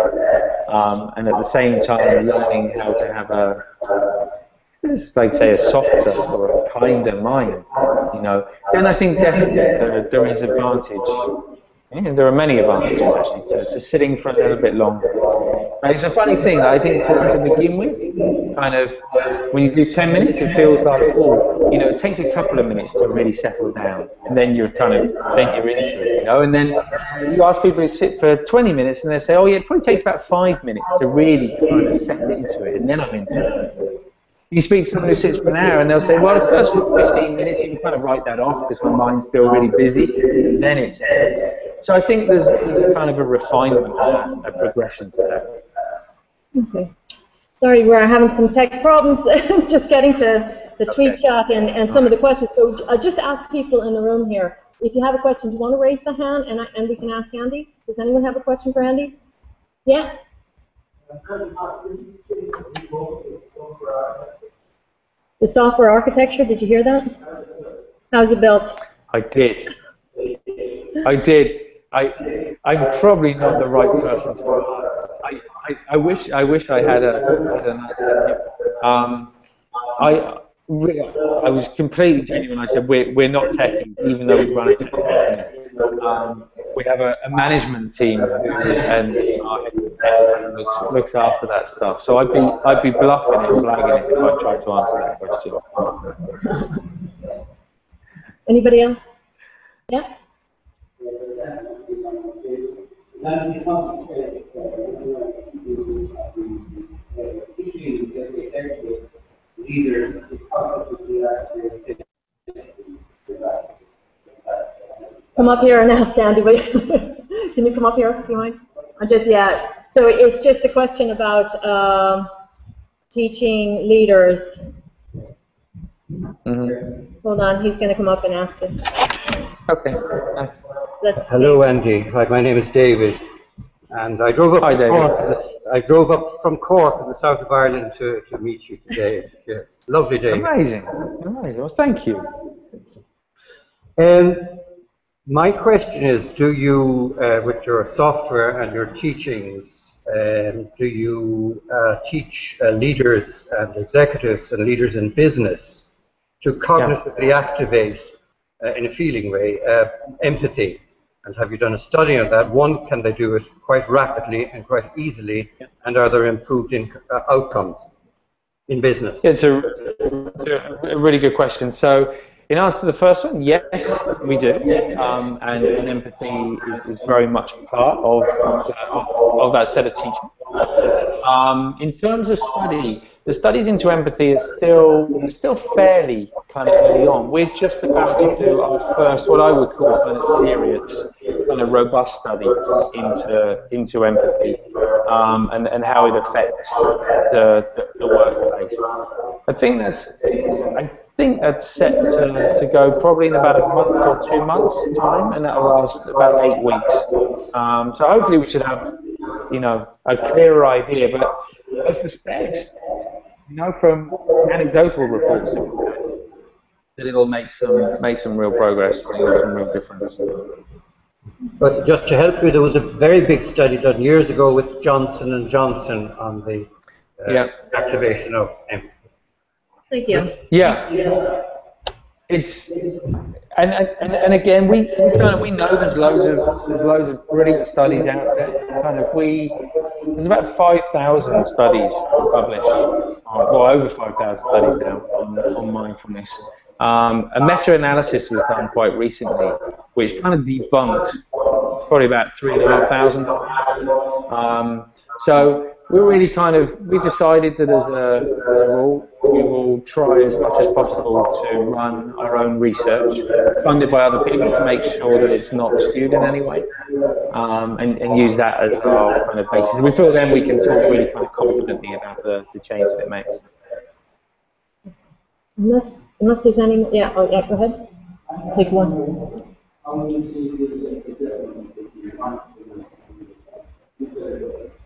and at the same time learning how to have like say a softer or a kinder mind, you know, then I think definitely there is advantage. Yeah, there are many advantages actually to sitting for a little bit longer. And it's a funny thing that I think to begin with, kind of when you do 10 minutes, it feels like, oh, you know, it takes a couple of minutes to really settle down, and then you're into it, you know. And then you ask people to sit for 20 minutes, and they say, oh yeah, it probably takes about 5 minutes to really kind of settle into it, and then I'm into it. You speak to someone who sits for an hour, and they'll say, well, the first 15 minutes, you can kind of write that off because my mind's still really busy, and then it's settles. So I think there's a kind of a refinement there, a progression to that. Okay. Sorry, we're having some tech problems, just getting to the tweet chat and some of the questions. So I'll just ask people in the room here, if you have a question, do you want to raise the hand and we can ask Andy? Does anyone have a question for Andy? Yeah? The software architecture, did you hear that? How's it built? I did. I'm probably not the right person to ask. I wish I had an answer. I was completely genuine. I said we're not techie, even though we run a tech company. We have a management team and looks after that stuff. So I'd be bluffing it, blagging it if I tried to answer that question. Anybody else? Yeah. Come up here and ask Andy. Can you come up here, do you mind? So it's just a question about teaching leaders. Mm-hmm. Hold on, he's going to come up and ask it. Okay, nice. Hello, Andy. Hi, my name is David, and I drove up from Cork in the south of Ireland to meet you today. Yes, lovely day. Amazing. Well, thank you. My question is: do you, with your software and your teachings, do you teach leaders and executives and leaders in business to cognitively activate, in a feeling way, empathy? And have you done a study on that? One, can they do it quite rapidly and quite easily? And are there improved outcomes in business? It's a really good question. So In answer to the first one, yes, we do, and empathy is very much part of that set of teaching. In terms of study, the studies into empathy are still fairly kind of early on. We're just about to do our first, what I would call kind of serious, kind of robust study into empathy and how it affects the workplace. I think that's set to go probably in about a month or 2 months time, and that'll last about 8 weeks. So hopefully we should have, a clearer idea. But I suspect, from anecdotal reports that it'll make some real progress and some real difference. But just to help you, there was a very big study done years ago with Johnson & Johnson on the activation of empathy. Thank you. Yeah. It's and again we know there's loads of brilliant studies out there. There's about 5,000 studies published, over 5,000 studies now on mindfulness. A meta-analysis was done quite recently, which kind of debunked probably about 3,500. So we're really we decided that as a rule, we will try as much as possible to run our own research, funded by other people, to make sure that it's not skewed in any way, and use that as our kind of basis. We feel then we can talk really kind of confidently about the change that it makes. Unless there's any, go ahead. Take one.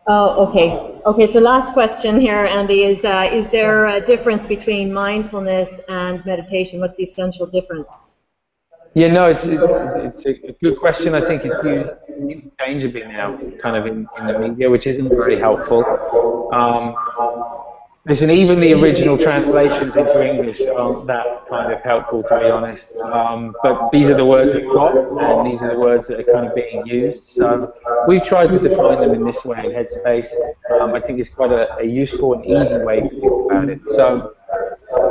Oh, okay. Okay, so last question here, Andy, is there a difference between mindfulness and meditation? What's the essential difference? Yeah, no, it's a good question. I think it's used interchangeably now, kind of in the media, which isn't very helpful. Listen, even the original translations into English aren't that kind of helpful, to be honest. But these are the words we've got, and these are the words that are kind of being used. So we've tried to define them in this way in Headspace. I think it's quite a useful and easy way to think about it. So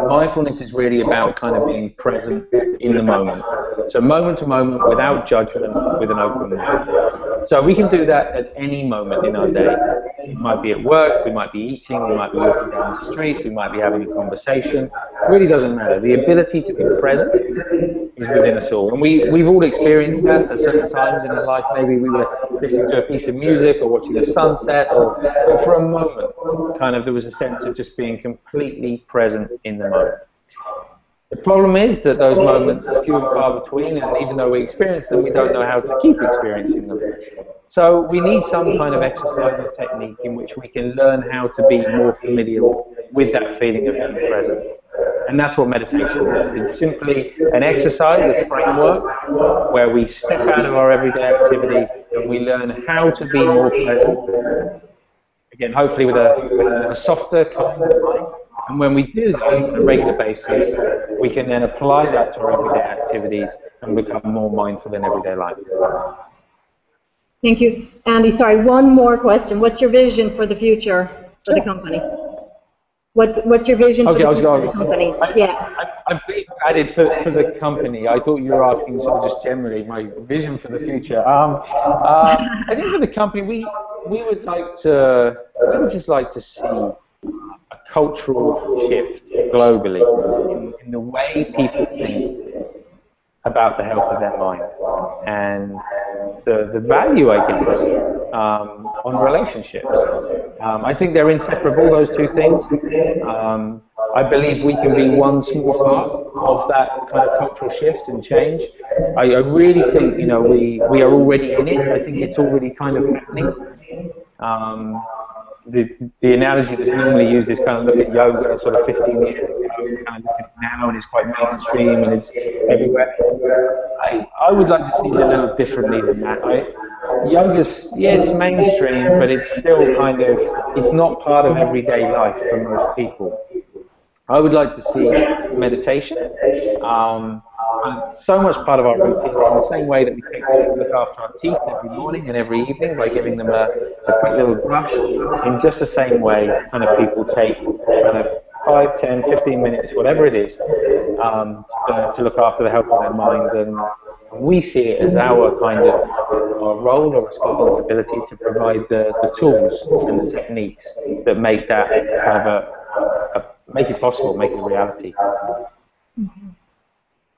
mindfulness is really about kind of being present in the moment. So moment to moment, without judgment, with an open mind. So we can do that at any moment in our day. It might be at work, we might be eating, we might be walking down the street, we might be having a conversation. It really doesn't matter. The ability to be present is within us all. And we've all experienced that at certain times in our life. Maybe we were listening to a piece of music or watching a sunset, but for a moment, there was a sense of just being completely present in the moment. The problem is that those moments are few and far between, and even though we experience them, we don't know how to keep experiencing them. So we need some kind of exercise or technique in which we can learn how to be more familiar with that feeling of being present. And that's what meditation is. It's simply an exercise, a framework, where we step out of our everyday activity and we learn how to be more present. Again, hopefully with a softer, kinder mind. And when we do that on a regular basis, we can then apply that to our everyday activities and become more mindful in everyday life. Thank you. Andy, sorry, one more question. What's your vision for the future for the company? What's your vision for the future for the company? I'm pleased you added for the company. I thought you were asking sort of just generally my vision for the future. I think for the company, we would just like to see a cultural shift globally in the way people think about the health of their mind and the value, I guess, on relationships. I think they're inseparable, those two things. I believe we can be one small part of that kind of cultural shift and change. I really think, we are already in it. I think it's already kind of happening. The analogy that's normally used is kind of look at yoga sort of 15 years ago, kind of look at it now, and it's quite mainstream and it's everywhere. I would like to see it a little differently than that. Yoga's, it's mainstream, but it's still it's not part of everyday life for most people. I would like to see meditation, so much part of our routine, in the same way that we take to look after our teeth every morning and every evening by giving them a quick little brush. In just the same way, people take 5, 10, 15 minutes, whatever it is, to look after the health of their mind, and we see it as our kind of our role or responsibility to provide the tools and the techniques that make that kind of make it possible, make it a reality.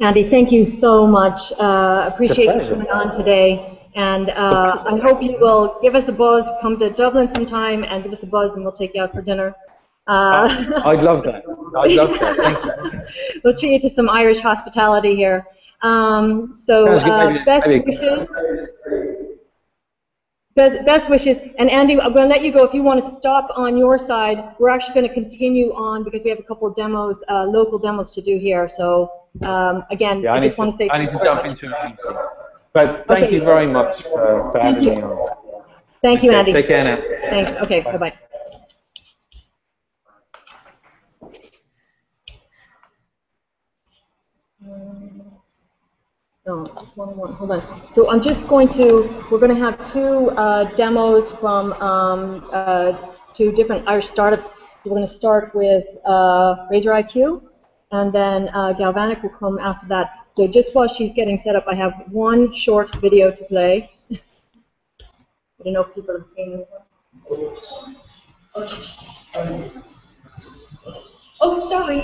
Andy, thank you so much. Appreciate you coming on today. And I hope you will give us a buzz, come to Dublin sometime and give us a buzz and we'll take you out for dinner. I'd love that. I'd love that. Thank you. We'll treat you to some Irish hospitality here. Best wishes. Best wishes. And Andy, I'm going to let you go. If you want to stop on your side, we're actually going to continue on because we have a couple of demos, local demos to do here. So again, yeah, I just want to say I need to jump into a meeting. But thank you very much for having me on. Thank you, Andy. Take care now. Thanks. Okay, bye-bye. No, hold on. So I'm just going to, we're going to have two demos from two different Irish startups. We're going to start with Razor IQ, and then Galvanic will come after that. So just while she's getting set up, I have one short video to play. I don't know if people have seen this one. Oh, sorry.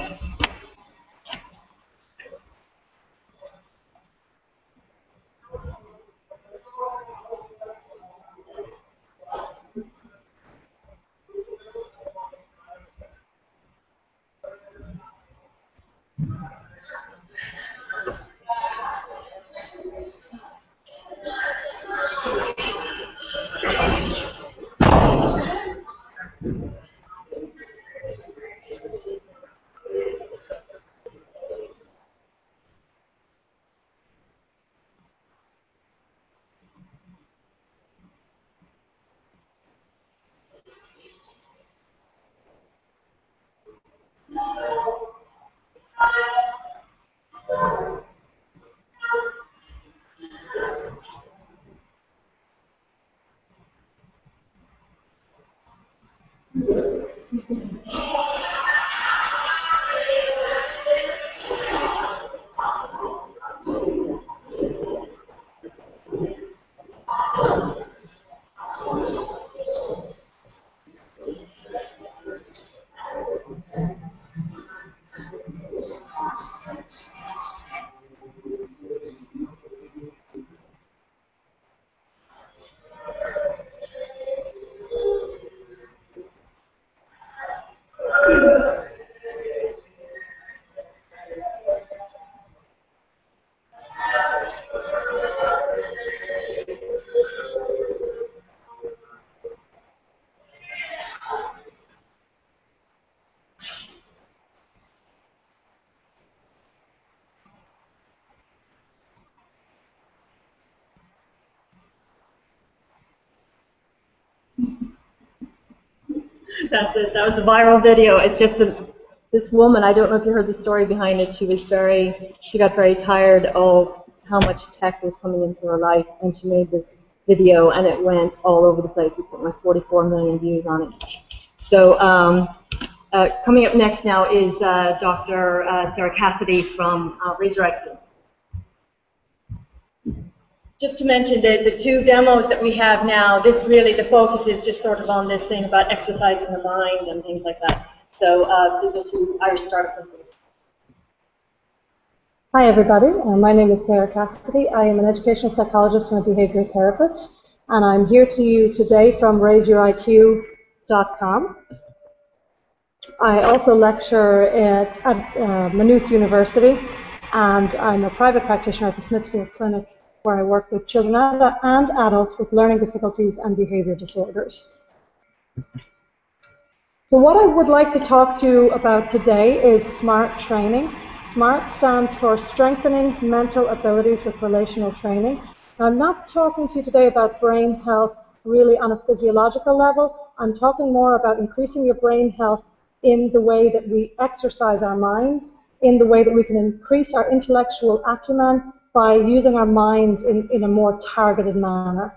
That's it. That was a viral video. It's just this woman, I don't know if you heard the story behind it, she got very tired of how much tech was coming into her life, and she made this video, and it went all over the place. It's something like 44 million views on it. So coming up next now is Dr. Sarah Cassidy from Razor IQ. Just to mention the two demos that we have now, this really, the focus is just sort of on this thing about exercising the mind and things like that. So these are two Irish startup companies. Hi everybody, my name is Sarah Cassidy. I am an educational psychologist and a behavioral therapist, and I'm here to you today from raiseyouриq.com. I also lecture at Maynooth University, and I'm a private practitioner at the Smithfield Clinic, where I work with children and adults with learning difficulties and behavior disorders. So what I would like to talk to you about today is SMART training. SMART stands for Strengthening Mental Abilities with Relational Training. Now, I'm not talking to you today about brain health really on a physiological level. I'm talking more about increasing your brain health in the way that we exercise our minds, in the way that we can increase our intellectual acumen by using our minds in a more targeted manner.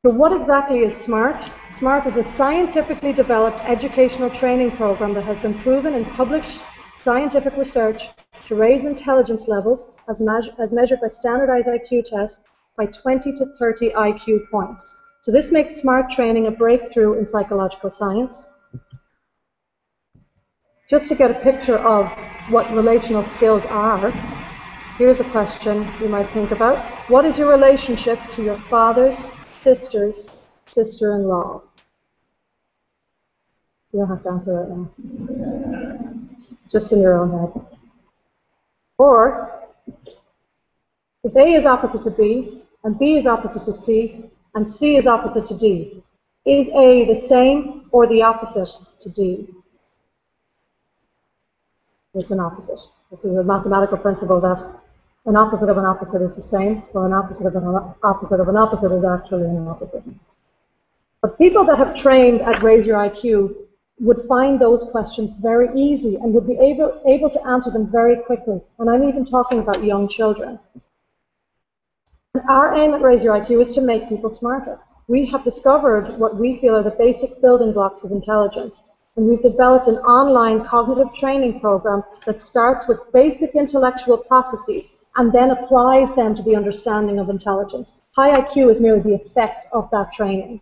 So what exactly is SMART? SMART is a scientifically developed educational training program that has been proven in published scientific research to raise intelligence levels as measured by standardized IQ tests by 20 to 30 IQ points. So this makes SMART training a breakthrough in psychological science. Just to get a picture of what relational skills are, here's a question you might think about. What is your relationship to your father's sister's sister-in-law? You don't have to answer right now. Just in your own head. Or, if A is opposite to B, and B is opposite to C, and C is opposite to D, is A the same or the opposite to D? It's an opposite. This is a mathematical principle that an opposite of an opposite is the same, or an opposite of an opposite of an opposite is actually an opposite. But people that have trained at Raise Your IQ would find those questions very easy and would be able to answer them very quickly. And I'm even talking about young children. And our aim at Raise Your IQ is to make people smarter. We have discovered what we feel are the basic building blocks of intelligence. And we've developed an online cognitive training program that starts with basic intellectual processes and then applies them to the understanding of intelligence. High IQ is merely the effect of that training.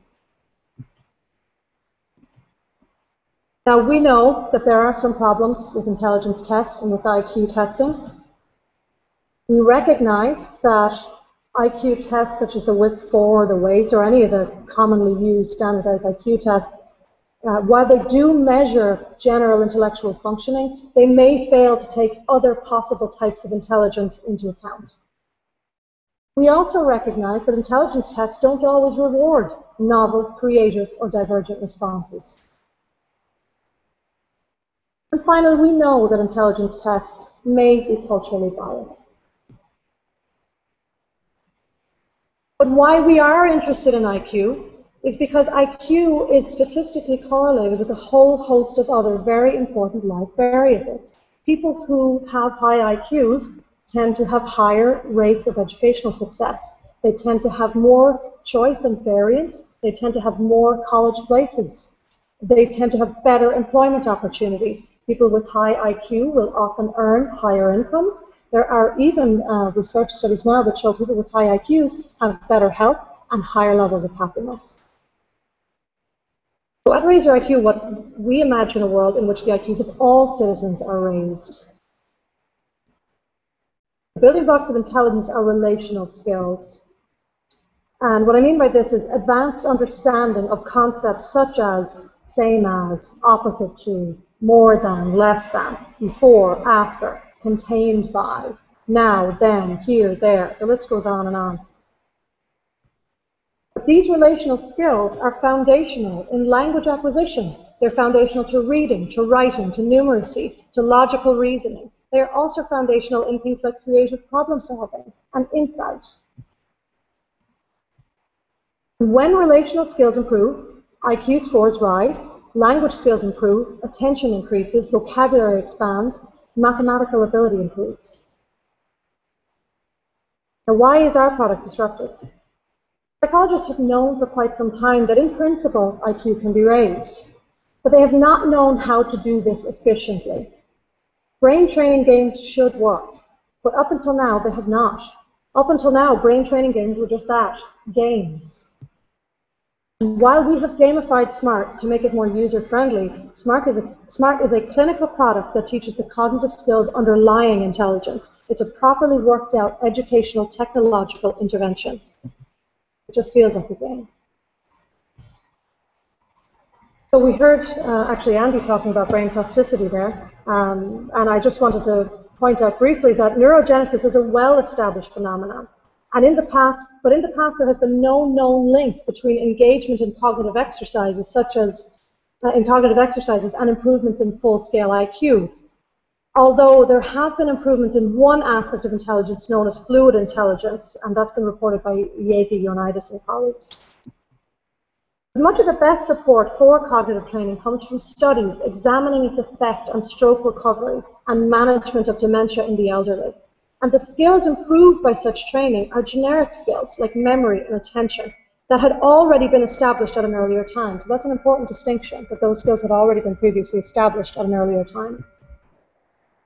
Now, we know that there are some problems with intelligence tests and with IQ testing. We recognize that IQ tests such as the WIS-4, the WAIS, or any of the commonly used standardized IQ tests, while they do measure general intellectual functioning, they may fail to take other possible types of intelligence into account. We also recognize that intelligence tests don't always reward novel, creative, or divergent responses. And finally, we know that intelligence tests may be culturally biased. But why we are interested in IQ is because IQ is statistically correlated with a whole host of other very important life variables. People who have high IQs tend to have higher rates of educational success. They tend to have more choice and variance. They tend to have more college places. They tend to have better employment opportunities. People with high IQ will often earn higher incomes. There are even research studies now that show people with high IQs have better health and higher levels of happiness. So at Raise Your IQ, what we imagine a world in which the IQs of all citizens are raised. The building blocks of intelligence are relational skills. And what I mean by this is advanced understanding of concepts such as same as, opposite to, more than, less than, before, after, contained by, now, then, here, there. The list goes on and on. But these relational skills are foundational in language acquisition. They're foundational to reading, to writing, to numeracy, to logical reasoning. They are also foundational in things like creative problem solving and insight. When relational skills improve, IQ scores rise, language skills improve, attention increases, vocabulary expands, mathematical ability improves. Now, why is our product disruptive? Psychologists have known for quite some time that in principle IQ can be raised, but they have not known how to do this efficiently. Brain training games should work, but up until now they have not. Up until now, brain training games were just that, games. While we have gamified SMART to make it more user-friendly, SMART is a clinical product that teaches the cognitive skills underlying intelligence. It's a properly worked out educational technological intervention. It just feels like a game. So we heard actually Andy talking about brain plasticity there, and I just wanted to point out briefly that neurogenesis is a well-established phenomenon. And in the past there has been no known link between engagement in cognitive exercises, such as and improvements in full-scale IQ. Although there have been improvements in one aspect of intelligence known as fluid intelligence, and that's been reported by Yegi, Ioannidis, and colleagues. Much of the best support for cognitive training comes from studies examining its effect on stroke recovery and management of dementia in the elderly. And the skills improved by such training are generic skills like memory and attention that had already been established at an earlier time. So that's an important distinction, that those skills had already been previously established at an earlier time.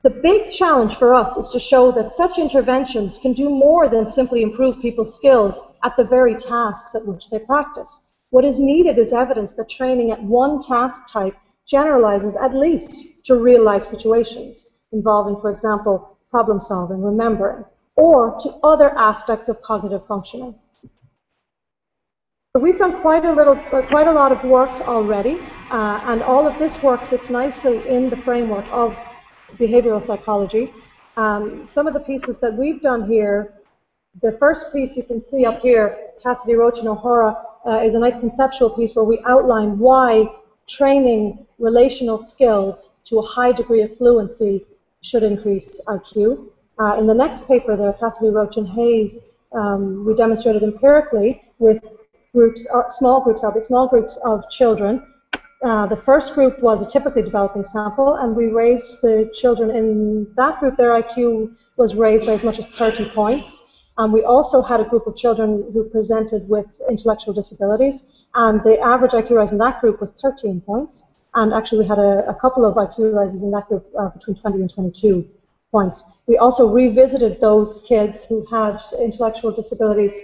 The big challenge for us is to show that such interventions can do more than simply improve people's skills at the very tasks at which they practice. What is needed is evidence that training at one task type generalizes at least to real-life situations involving, for example, problem-solving, remembering, or to other aspects of cognitive functioning. So we've done quite a lot of work already, and all of this work sits nicely in the framework of behavioral psychology. Some of the pieces that we've done here, the first piece you can see up here, Cassidy, Roach, and O'Hara, is a nice conceptual piece where we outline why training relational skills to a high degree of fluency should increase IQ. In the next paper there, Cassidy, Roach, and Hayes, we demonstrated empirically with groups, small groups of children. The first group was a typically developing sample, and we raised the children in that group, their IQ was raised by as much as 30 points. We also had a group of children who presented with intellectual disabilities, and the average IQ rise in that group was 13 points. And actually we had a couple of IQ rises in that group between 20 and 22 points. We also revisited those kids who had intellectual disabilities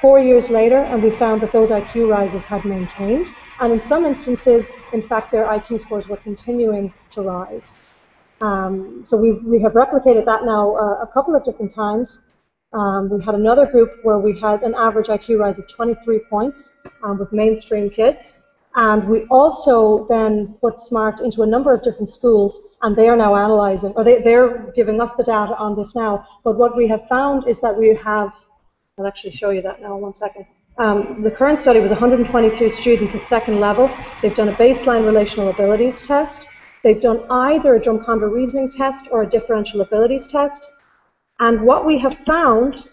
4 years later, and we found that those IQ rises had maintained. And in some instances, in fact, their IQ scores were continuing to rise. So we have replicated that now a couple of different times. We had another group where we had an average IQ rise of 23 points with mainstream kids. And we also then put SMART into a number of different schools, and they are now analyzing, or they're giving us the data on this now. But what we have found is that we have, I'll actually show you that now in 1 second. The current study was 122 students at second level. They've done a baseline relational abilities test. They've done either a Drumcondra reasoning test or a differential abilities test. And what we have found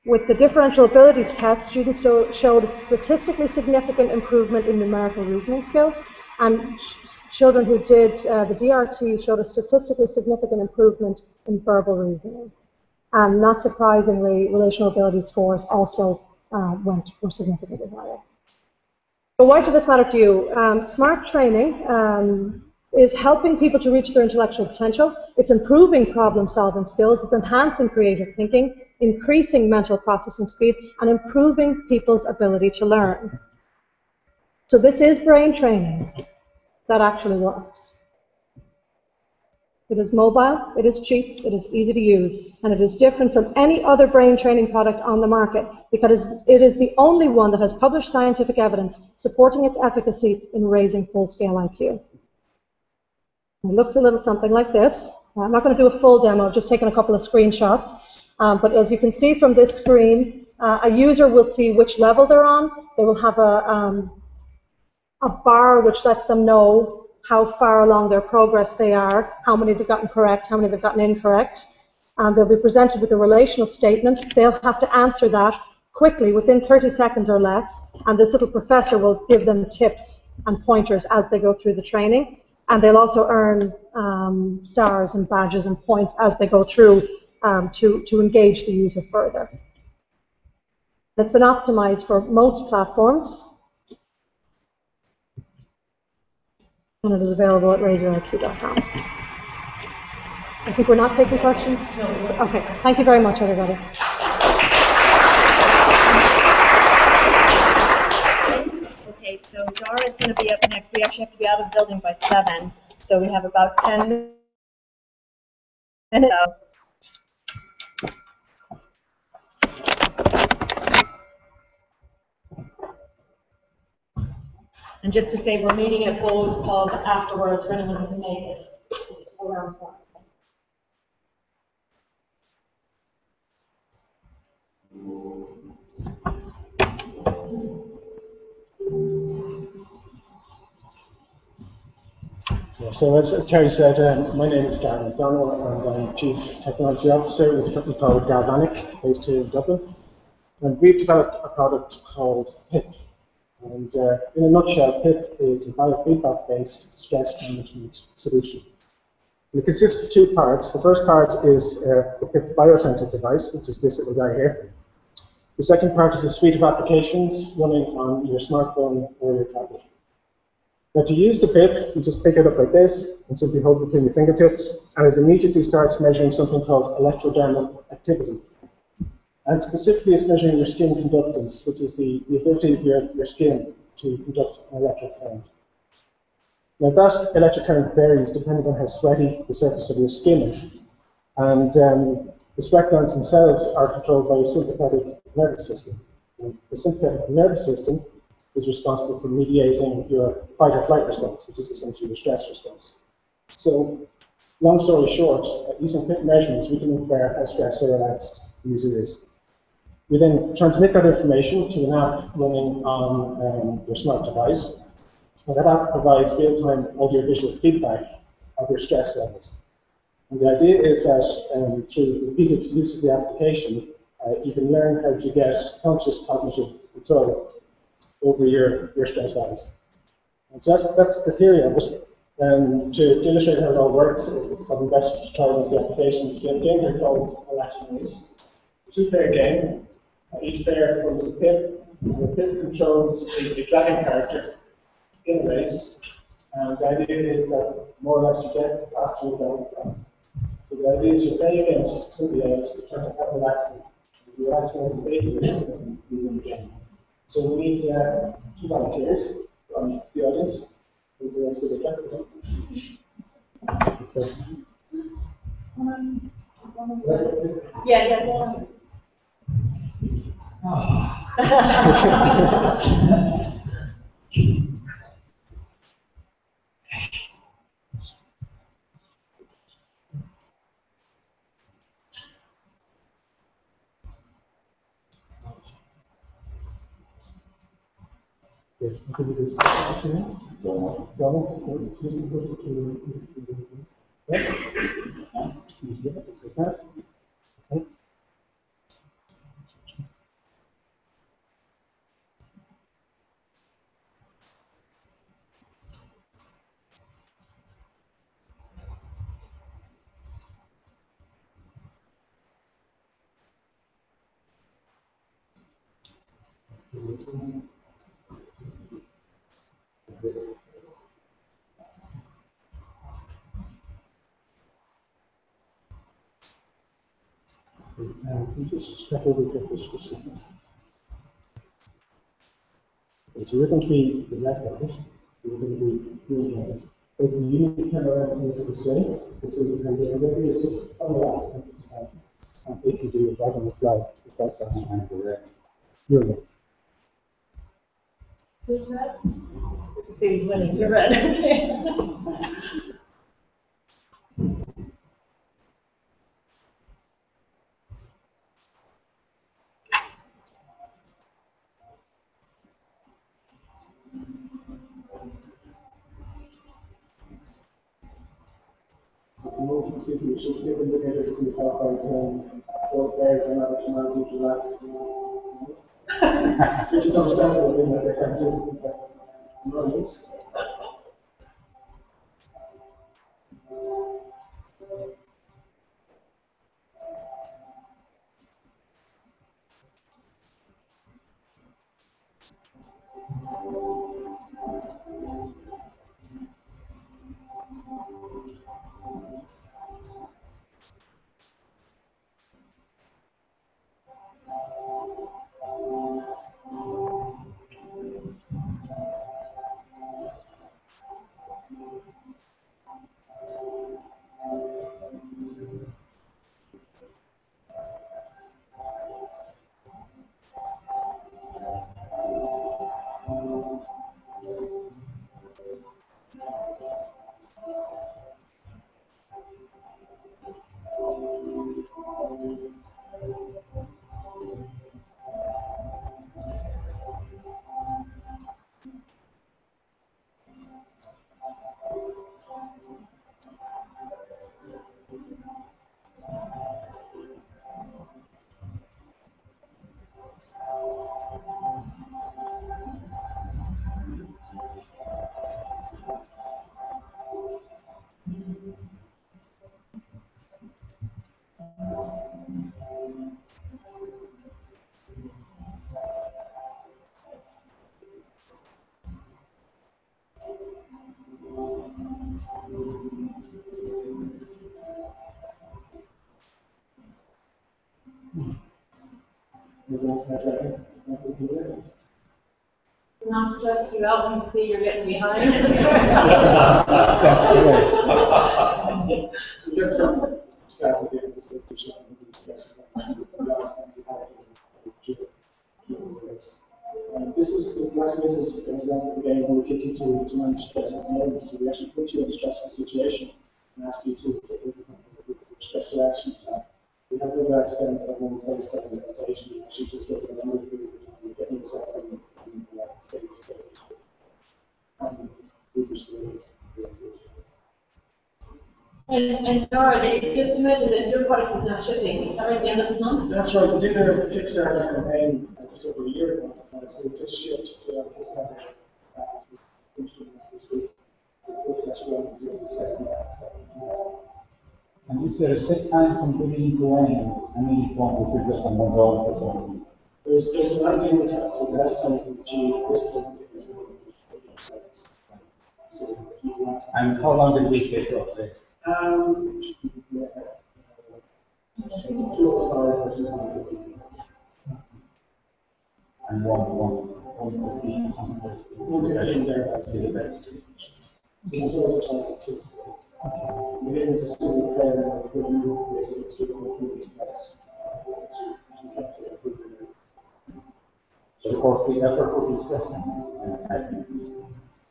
with the differential abilities test, students showed a statistically significant improvement in numerical reasoning skills, and children who did the DRT showed a statistically significant improvement in verbal reasoning. And not surprisingly, relational ability scores also were significantly higher. So why does this matter to you? SMART training is helping people to reach their intellectual potential. It's improving problem-solving skills. It's enhancing creative thinking, increasing mental processing speed, and improving people's ability to learn. So this is brain training that actually works. It is mobile, it is cheap, it is easy to use, and it is different from any other brain training product on the market because it is the only one that has published scientific evidence supporting its efficacy in raising full-scale IQ. It looks a little something like this. I'm not going to do a full demo, I've just taken a couple of screenshots. But as you can see from this screen, a user will see which level they're on. They will have a bar which lets them know how far along their progress they are, how many they've gotten correct, how many they've gotten incorrect. And they'll be presented with a relational statement. They'll have to answer that quickly, within 30 seconds or less. And this little professor will give them tips and pointers as they go through the training. And they'll also earn stars and badges and points as they go through to engage the user further. It's been optimized for most platforms, and it is available at raiseyouriq.com. I think we're not taking questions? Okay, thank you very much, everybody. Okay, so Dara is going to be up next. We actually have to be out of the building by 7, so we have about 10 minutes. And just to say, we're meeting at Bowes Pub afterwards for anyone who can make it. It's around 12. Yeah, so as Terry said, my name is Gavin McDonnell, and I'm Chief Technology Officer with a company called Galvanic, based here in Dublin. And we've developed a product called PIP. And in a nutshell, PIP is a biofeedback-based stress management solution. And it consists of 2 parts. The first part is the PIP biosensor device, which is this little guy here. The second part is a suite of applications running on your smartphone or your tablet. Now to use the pip, you just pick it up like this and simply hold it between your fingertips, and it immediately starts measuring something called electrodermal activity. And specifically it's measuring your skin conductance, which is the ability of your skin to conduct an electric current. Now that electric current varies depending on how sweaty the surface of your skin is. And the sweat glands themselves are controlled by your sympathetic nervous system. And the sympathetic nervous system is responsible for mediating your fight or flight response, which is essentially your stress response. So, long story short, using pip measurements, we can infer how stressed or relaxed the user is. We then transmit that information to an app running on your smart device, and that app provides real-time audio-visual feedback of your stress levels. And the idea is that through repeated use of the application, you can learn how to get conscious cognitive control over your stress levels. And so that's the theory of it. To illustrate how it all works, it's probably best just to try with the applications. We have games are called Election Race. Two-player game. Each player comes with a pip, and the pip controls a dragon character in a race. And the idea is that the more life you get, the faster you go. So the idea is you play against somebody else, you're trying to relax them. You relax them, they do it, and you win the game. So we need two volunteers from the audience. Who else would like to Yeah. just step over to this for a second. Okay, so we're going to be the red light, we're going to be green light. If you need to turn around into the display, it's in the maybe it's just on the left. And if you do, right on the fly, if that's kind of red. You're red. Who's red? Seems winning. You're red. Okay. You can see the different indicators from the top right both players are not automatically relaxed. Which is understandable in that they have different runs. Not stress you out when you see you're getting behind. That's correct. So that's stats again, just to push up and stress. This is an example again where we're looking to manage stress at the moment. So we actually put you in a stressful situation and ask you to stress reaction time. We have reversed them at one place that occasionally actually just get them under the getting yourself in the state of stress. And Dara, just to mention that your product is not shipping, is that right, at the end of this month? That's right, we did a Kickstarter campaign just over a year ago, so we just shipped to Kickstarter this week. It's actually going to do the second. And is there a set time from beginning to end? I mean, if one will just someone's own or something. There's an idea in the time, so the last time we achieved this point is 1 so and how long did we take roughly? 2 or 5 versus 150. And one 115 there, that's the best. So there's always a target too. Within a single player for you, it's really best. So of course the effort will be stressing.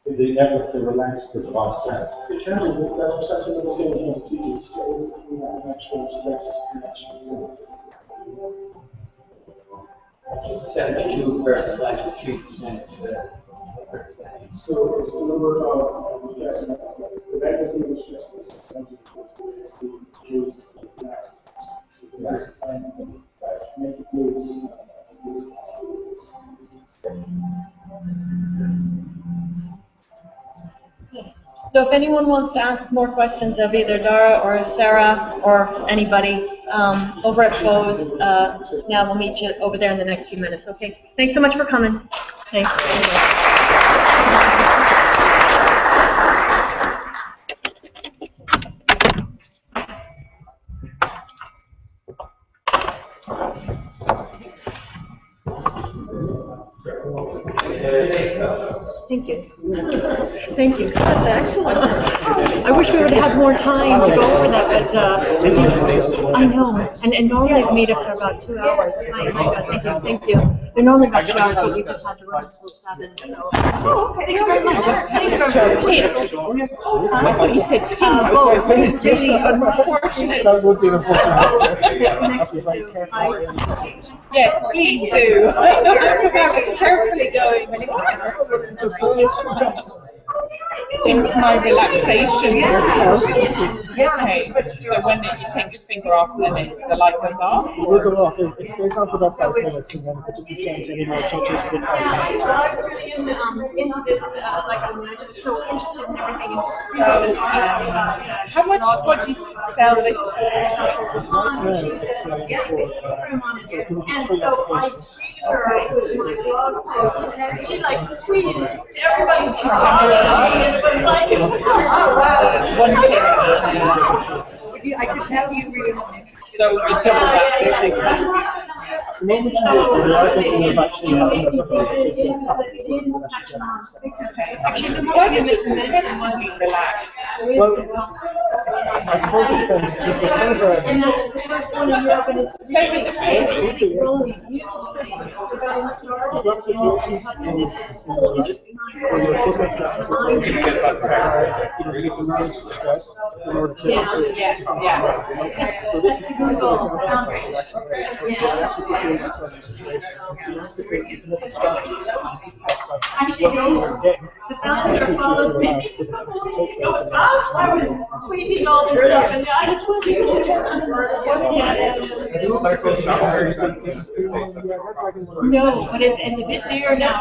The effort to relax could cause stress. It can be, that's precisely what it's going to teach you. It's an actual rest connection. Just 72 versus 93%. So it's the number of stress events. The vagus number of stress events is the fluids relax. So the relax time make the fluids. So if anyone wants to ask more questions of either Dara or Sarah or anybody over at Bose, now we'll meet you over there in the next few minutes. Okay. Thanks so much for coming. Thanks. Thank you. Thank you. That's excellent. I wish we would have had more time to go over that, but I know. And normally the meetups are about 2 hours. Thank you. They're normally about 2 hours, but we just had to run until 7. So. Oh, okay. Thank you very much. Thank you very much. I thought you said both. Really unfortunate. That would be an unfortunate. Yes, please do. Carefully going when it's seems my relaxation. Okay, so when you take your finger off, then the light goes off? It will go off. It stays on for about 5 minutes, and then if it doesn't sense any more touches, it will I'm really into this, I'm just so interested in everything. So, how much would you sell this for? It's for And so I treated her with my blog post, and she tweeted everybody. I could tell you really want it. So you double that big the moment you are thinking of actually having this why would you be relaxed? Well, I suppose it depends. There's kind of a... There's lots of situations where you're put in a stressful situation. You need to manage the stress in order to So this is an example of relaxing ways. So it actually put you in a stressful situation. You have to come up with strategies. What you are getting, I was tweeting all this stuff, and I told you no, but it's a bit dear now.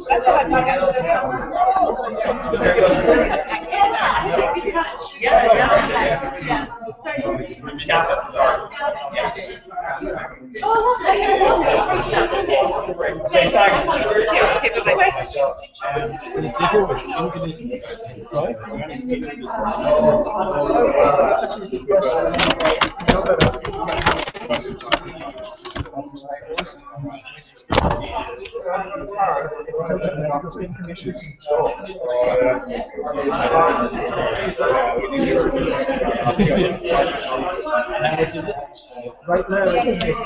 That's Right now,